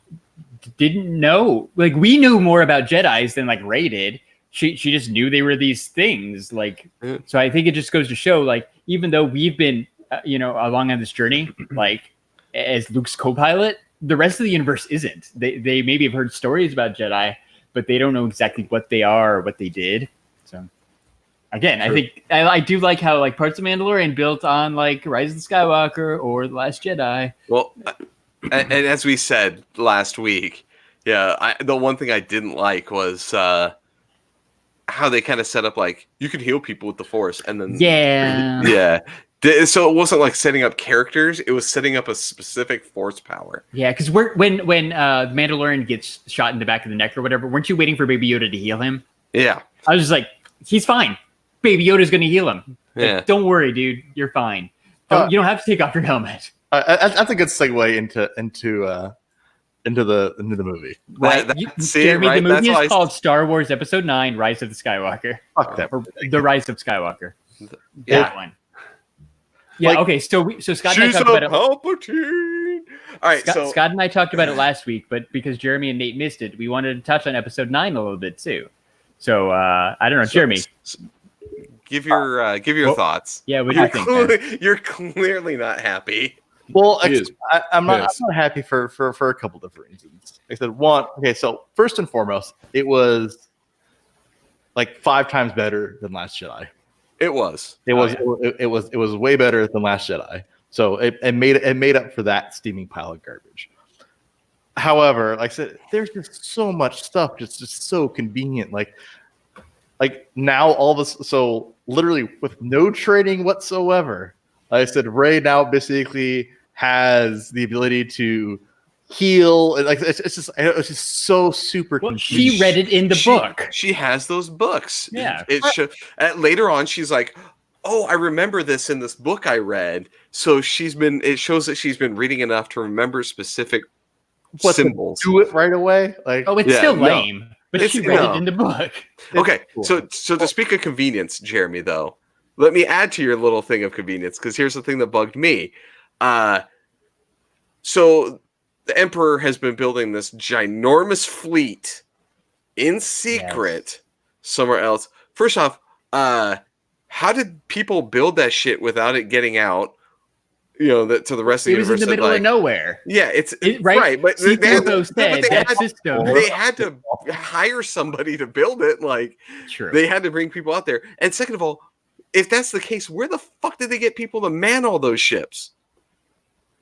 didn't know. Like, we knew more about Jedis than like Rey did. She just knew they were these things. Like, so I think it just goes to show, like, even though we've been along on this journey, like as Luke's co-pilot, the rest of the universe isn't. They maybe have heard stories about Jedi, but they don't know exactly what they are or what they did. So again, I think I do like how like parts of Mandalorian built on like Rise of the Skywalker or The Last Jedi. Well, and as we said last week, the one thing I didn't like was how they kind of set up like you could heal people with the Force, and then so it wasn't like setting up characters; it was setting up a specific Force power. Yeah, because when Mandalorian gets shot in the back of the neck or whatever, weren't you waiting for Baby Yoda to heal him? Yeah, I was just like, he's fine. Baby Yoda's going to heal him. Yeah. Like, don't worry, dude. You're fine. You don't have to take off your helmet. That's a good segue into the movie. Right. Jeremy, the movie is called Star Wars Episode 9, Rise of the Skywalker. Fuck that. Or The Rise of Skywalker. Yeah. That one. Yeah, Like, okay. So Scott and I talked about it. Palpatine. All right, Scott and I talked about it last week, but because Jeremy and Nate missed it, we wanted to touch on Episode 9 a little bit too. So I don't know, Jeremy. Give your thoughts. Yeah, what do you think? Man? You're clearly not happy. Well, I'm not happy for a couple different reasons. I said one. Okay, so first and foremost, it was like 5 times better than Last Jedi. It was. It was way better than Last Jedi. So it made up for that steaming pile of garbage. However, like I said, there's just so much stuff, just so convenient. Like now all this, so literally with no training whatsoever, like I said, Rey now basically has the ability to heal. And like it's just so super. Well, she read it in the book. She has those books. Yeah. Later on, she's like, "Oh, I remember this in this book I read." So it shows that she's been reading enough to remember specific symbols. Do it right away. Like, it's still lame, but she read it in the book. Okay, cool. So to speak of convenience, Jeremy, though, let me add to your little thing of convenience, because here's the thing that bugged me. So the Emperor has been building this ginormous fleet in secret somewhere else. First off, how did people build that shit without it getting out? that to the rest of the It was universe. in the middle of nowhere. Yeah, it's right. right, but system. they had to hire somebody to build it. Like, True. they had to bring people out there. And second of all, if that's the case, where the fuck did they get people to man all those ships?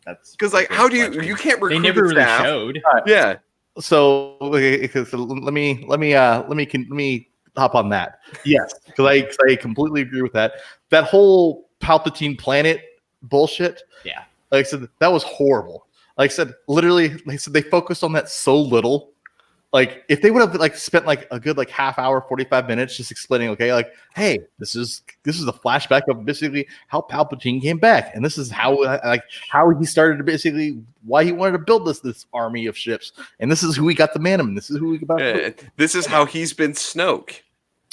That's because, like, how do you can't recruit? They never really staff. showed. Yeah. So let me hop on that. Yes, because I completely agree with that. That whole Palpatine planet bullshit. Yeah. Like I said, that was horrible. Like I said, literally, like I said, they focused on that so little. Like, if they would have like spent like a good like half hour, 45 minutes just explaining, okay, like, hey, this is a flashback of basically how Palpatine came back, and this is how he started to basically why he wanted to build this army of ships, and this is who we got the man, and this is who we got. This is how he's been Snoke.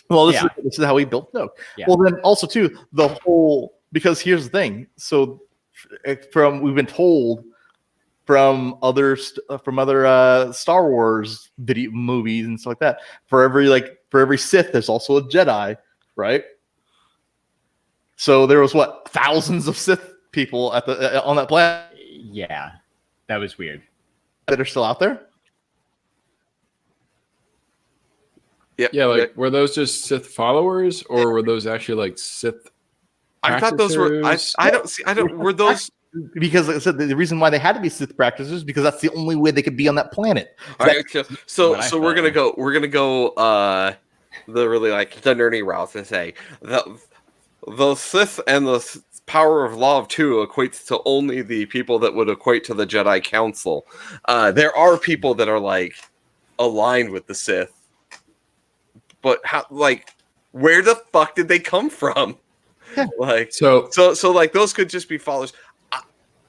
Well, this is how he built Snoke. Yeah. Well, then also too the whole, because here's the thing. So we've been told from other Star Wars video movies and stuff like that, for every Sith there's also a Jedi, right? So there was thousands of Sith people on that planet. Yeah, that was weird. That are still out there. Yep. Yeah, like were those just Sith followers, or were those actually like Sith? I thought those were. I don't. Were those? Because, like I said, the reason why they had to be Sith practices because that's the only way they could be on that planet. All right, so we're gonna go the really like the nerdy route and say the Sith and the power of Law of Two equates to only the people that would equate to the Jedi Council. There are people that are like aligned with the Sith, but how? Like, where the fuck did they come from? Like, so like those could just be followers.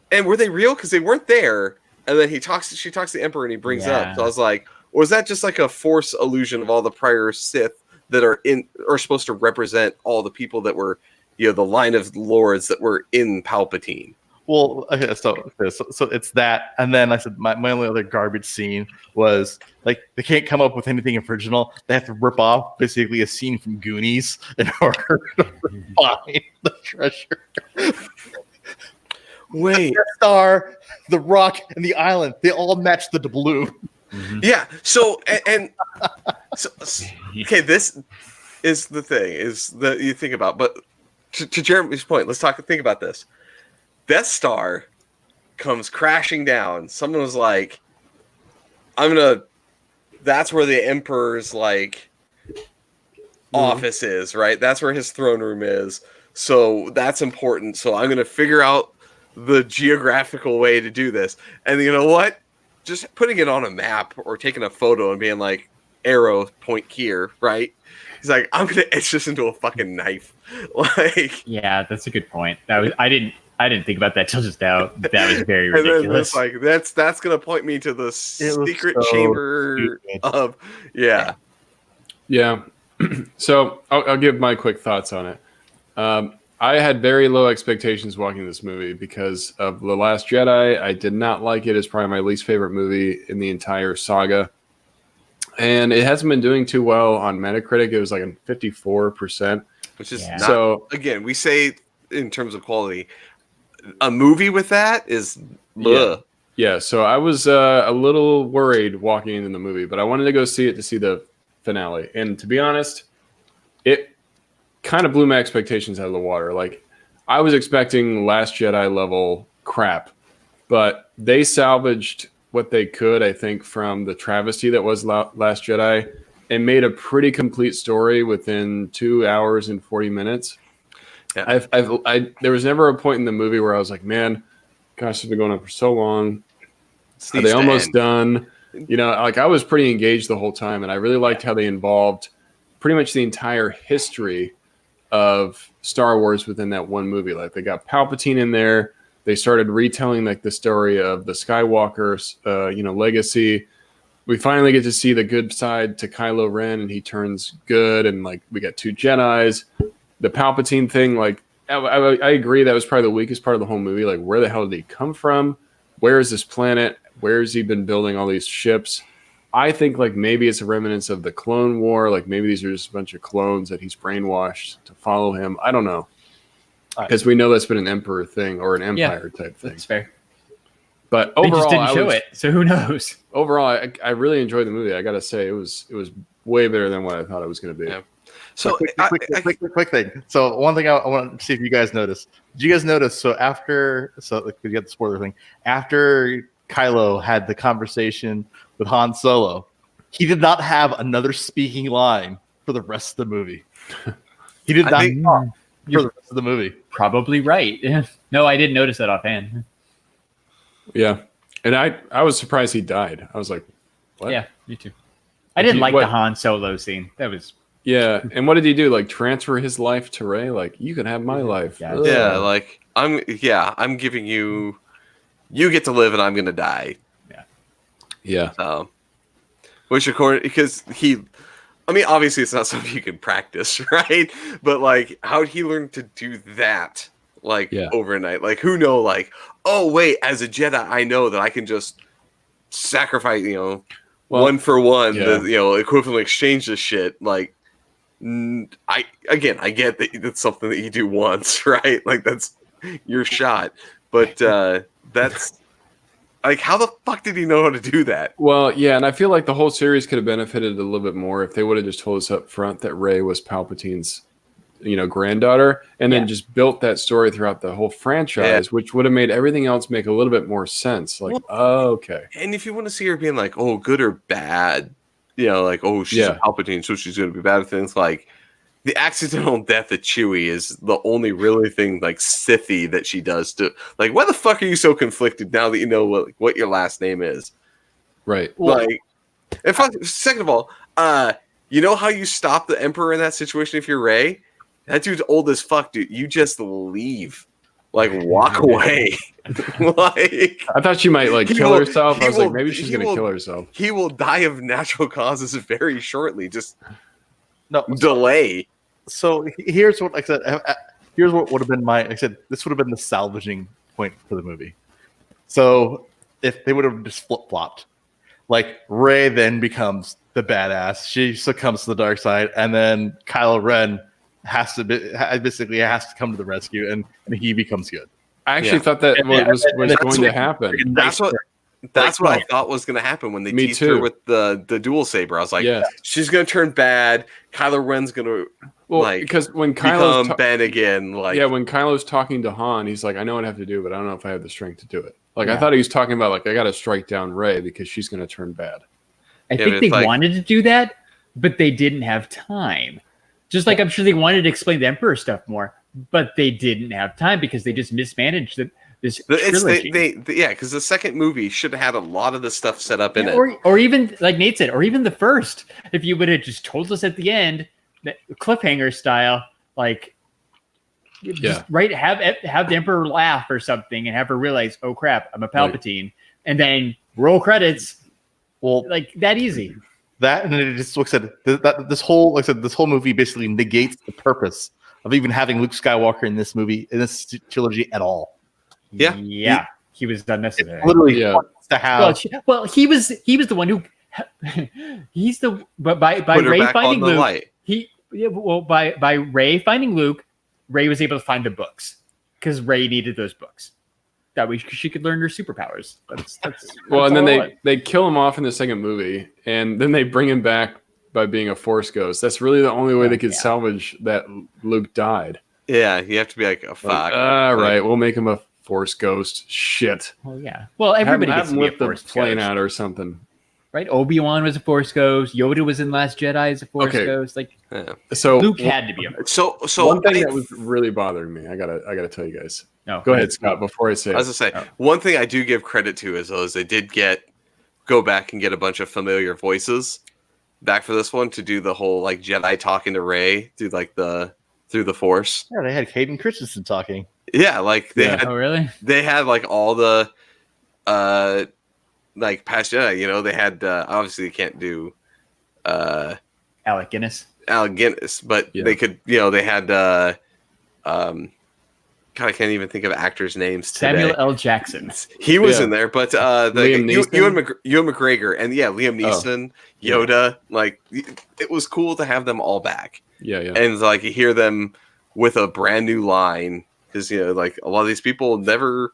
And were they real? Because they weren't there. And then she talks to the Emperor and he brings up. So I was like, was that just like a Force illusion of all the prior Sith that are supposed to represent all the people that were, the line of lords that were in Palpatine? Well, okay, so it's that. And then I said my only other garbage scene was like they can't come up with anything original. They have to rip off basically a scene from Goonies in order to find the treasure. Wait, the Star, the Rock, and the Island, they all match the blue. Mm-hmm. Yeah. So okay, this is the thing is that you think about, but to Jeremy's point, think about this. Death Star comes crashing down. Someone was like, that's where the Emperor's like office is, right? That's where his throne room is. So that's important. So I'm gonna figure out the geographical way to do this. And you know what? Just putting it on a map or taking a photo and being like, arrow point here, right? He's like, I'm gonna etch this into a fucking knife. Like, yeah, that's a good point. I didn't think about that till just now. That was very ridiculous. And then it's like that's gonna point me to the secret chamber of yeah. So I'll give my quick thoughts on it. I had very low expectations walking this movie because of The Last Jedi. I did not like it. It's probably my least favorite movie in the entire saga. And it hasn't been doing too well on Metacritic. It was like a 54%. Which is not, so, again, we say in terms of quality, a movie with that is yeah. So I was a little worried walking into the movie, but I wanted to go see it to see the finale. And to be honest, it kind of blew my expectations out of the water. Like, I was expecting Last Jedi level crap, but they salvaged what they could, I think, from the travesty that was Last Jedi and made a pretty complete story within 2 hours and 40 minutes. Yeah. There was never a point in the movie where I was like, man, gosh, it's been going on for so long. Are they almost done? Like, I was pretty engaged the whole time, and I really liked how they involved pretty much the entire history of Star Wars within that one movie. Like, they got Palpatine in there. They started retelling like the story of the Skywalker's, legacy. We finally get to see the good side to Kylo Ren, and he turns good. And like, we got two Jedis. The Palpatine thing, like, I agree that was probably the weakest part of the whole movie. Like, where the hell did he come from? Where is this planet? Where has he been building all these ships? I think like maybe it's a remnants of the Clone War. Like maybe these are just a bunch of clones that he's brainwashed to follow him. I don't know. because we know that's been an emperor thing or an empire type thing. That's fair. But They overall, just didn't show it, so who knows? Overall, I really enjoyed the movie. I gotta say, it was way better than what I thought it was going to be. Yeah. So quick thing. So one thing I want to see if you guys notice. Did you guys notice? So we get the spoiler thing. After Kylo had the conversation with Han Solo, he did not have another speaking line for the rest of the movie. He did not talk for the rest of the movie. Probably right. No, I didn't notice that offhand. Yeah, and I was surprised he died. I was like, what? Yeah, me too. I didn't like the Han Solo scene. That was yeah. And what did he do? Like transfer his life to Rey? Like you can have my life. Yeah, like I'm giving you. You get to live, and I'm gonna die. Yeah. Which because obviously it's not something you can practice, right? But like, how'd he learn to do that? Like overnight? Like who know? Like, oh wait, as a Jedi, I know that I can just sacrifice, one for one, the equivalent exchange this shit. Like, I get that that's something that you do once, right? Like that's your shot, but that's. Like, how the fuck did he know how to do that? Well, yeah, and I feel like the whole series could have benefited a little bit more if they would have just told us up front that Rey was Palpatine's, granddaughter, and then just built that story throughout the whole franchise, which would have made everything else make a little bit more sense. Like, okay. And if you want to see her being like, oh, good or bad, like, oh, she's a Palpatine, so she's going to be bad at things, like, the accidental death of Chewie is the only really thing like Sithy that she does to like. Why the fuck are you so conflicted now that you know what your last name is? Right. Like, second of all, you know how you stop the Emperor in that situation if you're Rey? That dude's old as fuck, dude. You just leave, like walk away. Like I thought she might like kill herself. I was like, maybe she's gonna kill herself. He will die of natural causes very shortly. Just delay. So here's what I said. Here's what would have been this would have been the salvaging point for the movie. So if they would have just flip flopped, like Rey then becomes the badass, she succumbs to the dark side, and then Kylo Ren has to come to the rescue, and he becomes good. I actually thought that was going to happen. That's what I thought was going to happen when they teased her with the dual saber. I was like, she's going to turn bad. Kylo Ren's going to because when Kylo's become Ben again. Like when Kylo's talking to Han, he's like, I know what I have to do, but I don't know if I have the strength to do it. Like I thought he was talking about like I got to strike down Rey because she's going to turn bad. I think they wanted to do that, but they didn't have time. Just like I'm sure they wanted to explain the Emperor stuff more, but they didn't have time because they just mismanaged this trilogy. Because the second movie should have had a lot of the stuff set up in it. Or even, like Nate said, or even the first. If you would have just told us at the end, cliffhanger style, like, right, have the Emperor laugh or something and have her realize, oh crap, I'm a Palpatine. And then roll credits. Well, like that easy. That, and it just looks at this whole movie basically negates the purpose of even having Luke Skywalker in this movie, in this trilogy at all. Yeah. He was unnecessary. Literally, to have. Well, he was the one who. He's the by Rey finding Luke. By Rey finding Luke, Rey was able to find the books because Rey needed those books. That way she could learn her superpowers. That's and then they kill him off in the second movie, and then they bring him back by being a Force ghost. That's really the only way they could salvage that Luke died. Yeah, you have to be like, oh, fuck. Right, we'll make him a Force ghost. Shit. Well, yeah. Well, everybody gets to be a Force ghost. Plane out or something. Right? Obi-Wan was a Force ghost. Yoda was in Last Jedi as a Force ghost. Like, so Luke had to be a Force. So one thing that was really bothering me, I gotta tell you guys. No, go ahead, Scott. Before I say, I was gonna say one thing I do give credit to is they did go back and get a bunch of familiar voices back for this one to do the whole like Jedi talking to Rey through the Force. Yeah, they had Hayden Christensen talking. Yeah, like they had. Oh, really? They had like all the like past Jedi. They had obviously they can't do Alec Guinness, but they could. They had God, I can't even think of actors' names today. Samuel L. Jackson. He was in there, but Liam Neeson. Ewan McGregor, and Liam Neeson, Yoda. Like it was cool to have them all back. Yeah. And like you hear them with a brand new line because like a lot of these people never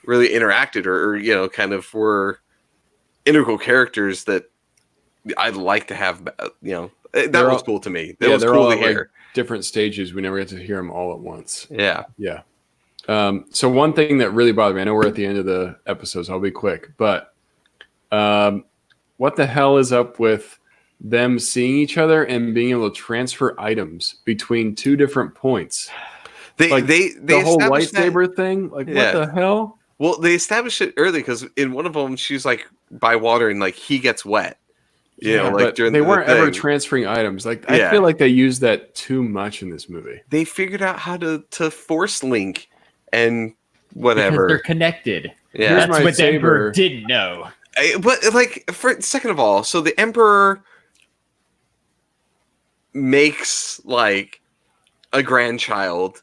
really interacted or kind of were integral characters that I'd like to have. That was cool to me. It was cool to hear. Like different stages. We never get to hear them all at once. Yeah. So one thing that really bothered me, I know we're at the end of the episode, so I'll be quick, but what the hell is up with them seeing each other and being able to transfer items between two different points? The whole lightsaber thing? Like, what the hell? Well, they established it early because in one of them, she's like by water and like he gets wet. Like during they weren't ever transferring items. Like I feel like they used that too much in this movie. They figured out how to force link and whatever. Because they're connected. Yeah, that's what the Emperor didn't know. But like, second of all, so the Emperor makes like a grandchild.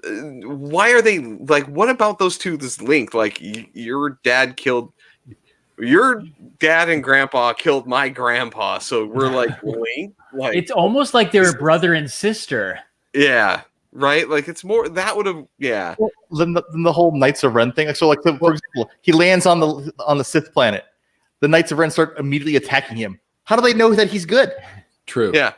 Why are they like? What about those two? This link, like your dad and grandpa killed my grandpa, so we're like linked. Like it's almost like they're brother and sister. Yeah, right. Like it's more that would have Well, then the whole Knights of Ren thing. So like for example, he lands on the Sith planet. The Knights of Ren start immediately attacking him. How do they know that he's good? True. Yeah.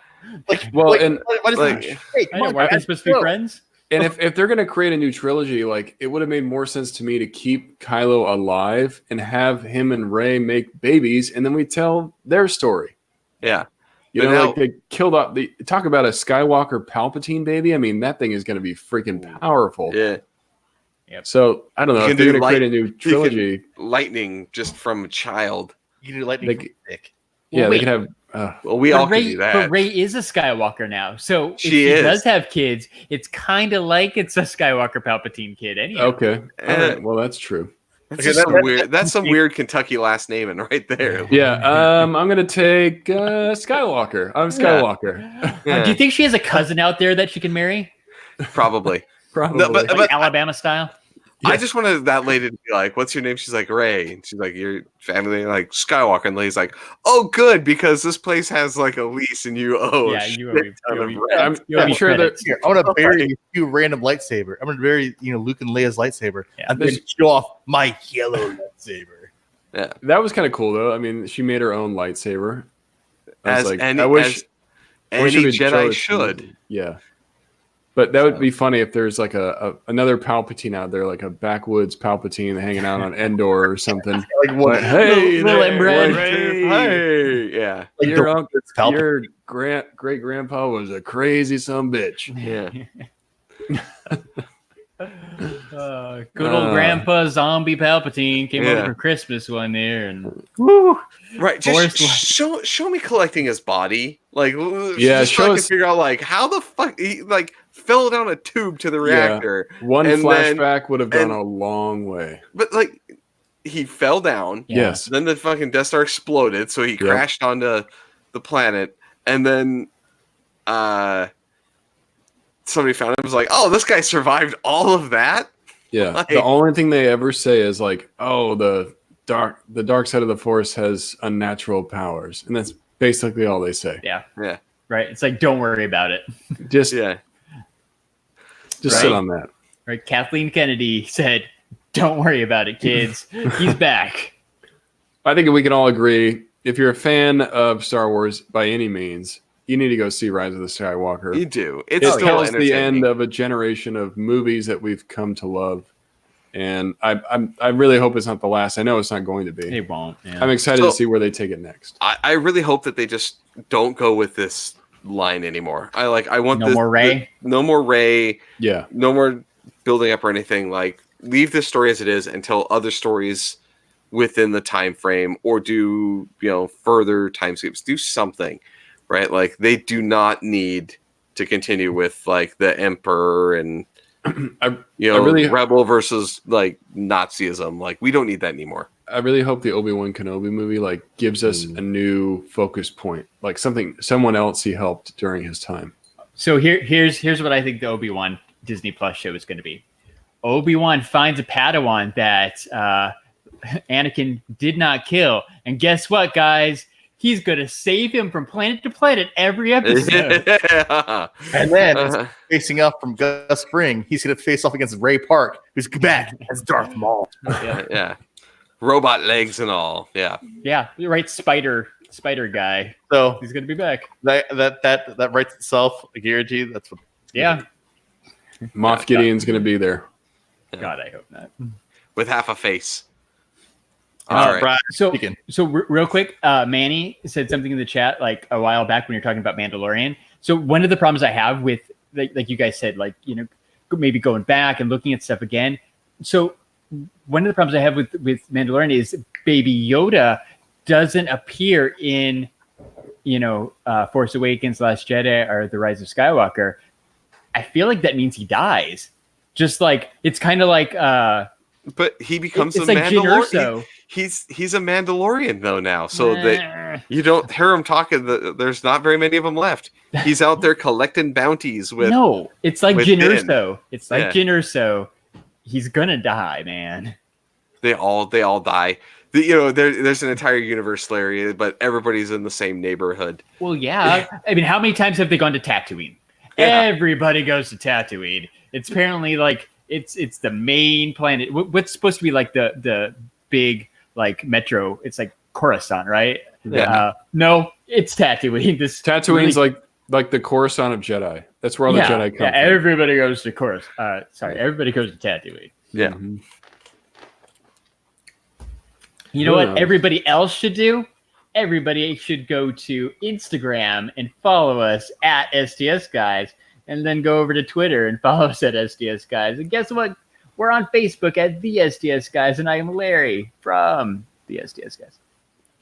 Like, well, and what is like, hey, come on, why are they supposed to be friends? And if they're going to create a new trilogy, like it would have made more sense to me to keep Kylo alive and have him and Rey make babies, and then we tell their story. Yeah, like they killed off. Talk about a Skywalker Palpatine baby. I mean, that thing is going to be freaking powerful. Yeah. Yep. So I don't know if they're going to create a new trilogy. Lightning just from a child. You can do lightning from a stick. Yeah, they could have. We all can do that. But Rey is a Skywalker now, so if she does have kids, it's kind of like it's a Skywalker Palpatine kid. Anyway. Okay. All right. Well, that's true. That's weird. That's some weird Kentucky last naming right there. Yeah. I'm gonna take Skywalker. I'm Skywalker. Yeah. Do you think she has a cousin out there that she can marry? Probably. No, but Alabama style. Yeah. I just wanted that lady to be like, "What's your name?" She's like, "Ray." And she's like, "Your family?" Like Skywalker. And Lady's like, "Oh, good, because this place has like a lease, and you owe." Yeah, you owe I'm sure that I want to bury a few random lightsaber. I'm gonna bury Luke and Leia's lightsaber, and then show off my yellow lightsaber. Yeah, that was kind of cool though. I mean, she made her own lightsaber. I wish any Jedi should. Yeah. But that would be funny if there's like another Palpatine out there, like a backwoods Palpatine hanging out on Endor or something. Hey, little inbred. Hey, yeah. Like your great grandpa was a crazy bitch. Yeah. Good old Grandpa Zombie Palpatine came over for Christmas one year and right. Just show me collecting his body. Like, show us. Figure out like how the fuck he like fell down a tube to the reactor. One flashback would have gone a long way. But like, he fell down. Yes. Then the fucking Death Star exploded, so he crashed onto the planet, and then somebody found him and was like, "Oh, this guy survived all of that." Yeah. Like, the only thing they ever say is like, "Oh, the dark side of the Force has unnatural powers," and that's basically all they say. Yeah. Right. It's like, don't worry about it. Just sit on that. Right. Kathleen Kennedy said, "Don't worry about it, kids. He's back." I think we can all agree, if you're a fan of Star Wars by any means, you need to go see Rise of the Skywalker. You do. It tells the end of a generation of movies that we've come to love. And I really hope it's not the last. I know it's not going to be. It won't. Yeah. I'm excited to see where they take it next. I really hope that they just don't go with this line anymore. I want no more Rey. No more Rey. Yeah. No more building up or anything. Like, leave this story as it is and tell other stories within the time frame, or do further time skips. Do something, right? Like, they do not need to continue with like the Emperor and really, rebel versus like Nazism. Like, we don't need that anymore. I really hope the Obi-Wan Kenobi movie like gives us a new focus point, like someone else he helped during his time. So here's what I think the Obi-Wan Disney Plus show is going to be. Obi-Wan finds a Padawan that Anakin did not kill, and guess what, guys? He's gonna save him from planet to planet every episode. Yeah. And then facing up from Gus Fring, he's going to face off against Ray Park, who's back as Darth Maul. Yeah. Robot legs and all. Yeah. Yeah, you're right. Spider guy. So He's gonna be back. that writes itself. I guarantee you that's what. Yeah. Moff Gideon's going to be there. God, I hope not. With half a face. All right. Brian, So speaking. real quick, Manny said something in the chat like a while back when you're talking about Mandalorian. So one of the problems I have with like you guys said, like, you know, maybe going back and looking at stuff again. So one of the problems I have with Mandalorian is Baby Yoda doesn't appear in, you know, Force Awakens, Last Jedi, or The Rise of Skywalker. I feel like that means he dies. Just like it's kind of like But he becomes it's a like Jyn Mandalorian. Erso. He's a Mandalorian though now, so that you don't hear him talking. There's not very many of them left. He's out there collecting bounties with. No, it's like with Jyn Din. Erso. It's like Yeah. Jyn Erso. He's gonna die, man. They all die. You know, there's an entire universe, Larry, but everybody's in the same neighborhood. Well, yeah. I mean, how many times have they gone to Tatooine? Yeah. Everybody goes to Tatooine. It's apparently like it's the main planet. What's supposed to be like the big like metro? It's like Coruscant, right? Yeah. No, it's Tatooine. Tatooine's like the Coruscant of Jedi. That's where all the Jedi come from. Everybody goes to Coruscant. Everybody goes to Tatooine. Yeah. Mhm. You know Who what knows? everybody else should do? Everybody should go to Instagram and follow us at STS Guys, and then go over to Twitter and follow us at STS Guys. And guess what? We're on Facebook at the STS Guys, and I am Larry from the STS Guys.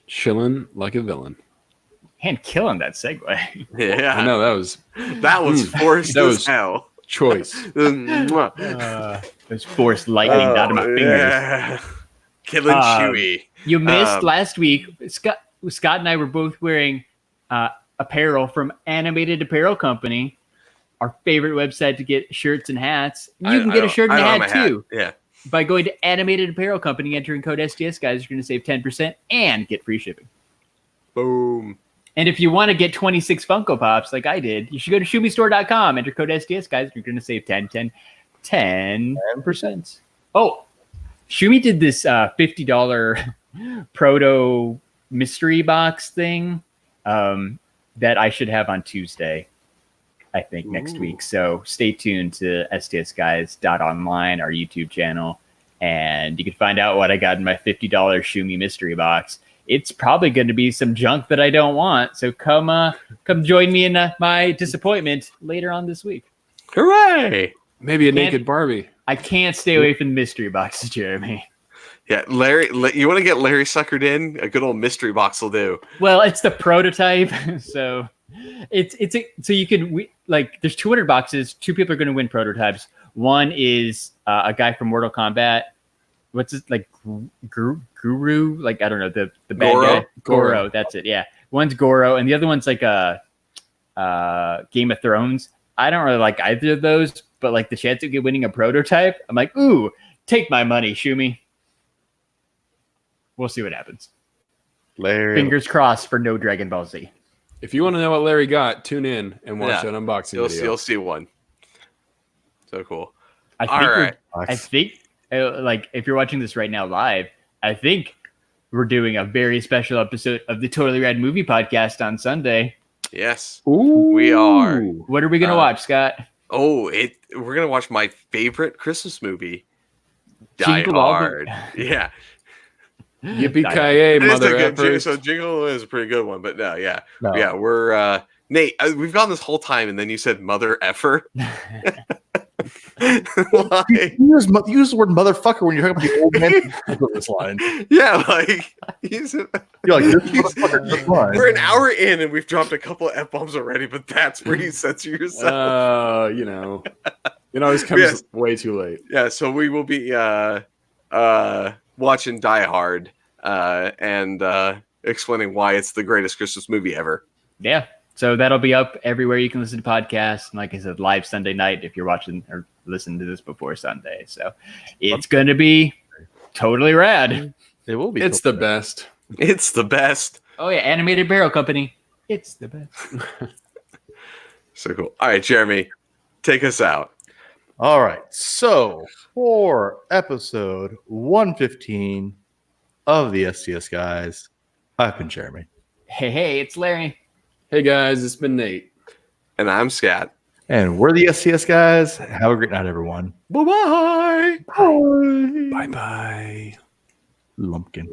Chilling like a villain. And killing that segue. Yeah. I know that was forced That as was- hell. choice. There's forced lightning out of my fingers. Yeah. Killing Shumi. You missed last week. Scott and I were both wearing apparel from Animated Apparel Company, our favorite website to get shirts and hats. You can get a shirt and a hat too Yeah. by going to Animated Apparel Company, entering code STS Guys. You're going to save 10% and get free shipping. Boom. And if you want to get 26 Funko Pops like I did, you should go to shumistore.com, enter code STS Guys. You're going to save 10%. Oh, Shumi did this $50 proto mystery box thing that I should have on Tuesday, I think, next week. So stay tuned to stsguys.online, our YouTube channel, and you can find out what I got in my $50 Shumi mystery box. It's probably going to be some junk that I don't want. So come join me in my disappointment later on this week. Hooray. Maybe a naked Barbie. I can't stay away from the mystery boxes, Jeremy. Yeah, Larry, you want to get Larry suckered in? A good old mystery box will do. Well, it's the prototype, so so you could like there's 200 boxes. 2 people are going to win prototypes. One is a guy from Mortal Kombat. What's it like? Guru? Like I don't know the bad Goro? guy. Goro. That's it. Yeah, one's Goro, and the other one's like a Game of Thrones. I don't really like either of those, but like the chance of winning a prototype, I'm like, ooh, take my money, Shumi. We'll see what happens. Larry. Fingers crossed for no Dragon Ball Z. If you want to know what Larry got, tune in and watch Yeah. that unboxing video. You'll see one. So cool. I think All right. I think like if you're watching this right now live, I think we're doing a very special episode of the Totally Rad Movie Podcast on Sunday. Yes. Ooh. We are. What are we gonna watch, Scott? Oh, we're gonna watch my favorite Christmas movie, Die Jingle All the- Hard. Yeah. Yippee-ki-yay, It is a mother good effers. so Jingle is a pretty good one, but no, yeah. No. Yeah, we're Nate, we've gone this whole time and then you said mother effer. Like, You use the word motherfucker when you're talking about the old man of this line. yeah, like he's You're like, this motherfucker just line. we're an hour in and we've dropped a couple of F-bombs already, but that's where you censor yourself. You know, it always comes Yes. way too late. Yeah, so we will be watching Die Hard and explaining why it's the greatest Christmas movie ever. Yeah. So that'll be up everywhere you can listen to podcasts. And like I said, live Sunday night if you're watching or listening to this before Sunday. So it's going to be totally rad. It will be. It's the best. It's the best. Oh yeah, Animated Barrel Company. It's the best. So cool. All right, Jeremy, take us out. All right. So for episode 115 of the STS Guys, I've been Jeremy. Hey, it's Larry. Hey guys, it's been Nate. And I'm Scat. And we're the STS Guys. Have a great night, everyone. Bye-bye. Bye. Bye bye. Lumpkin.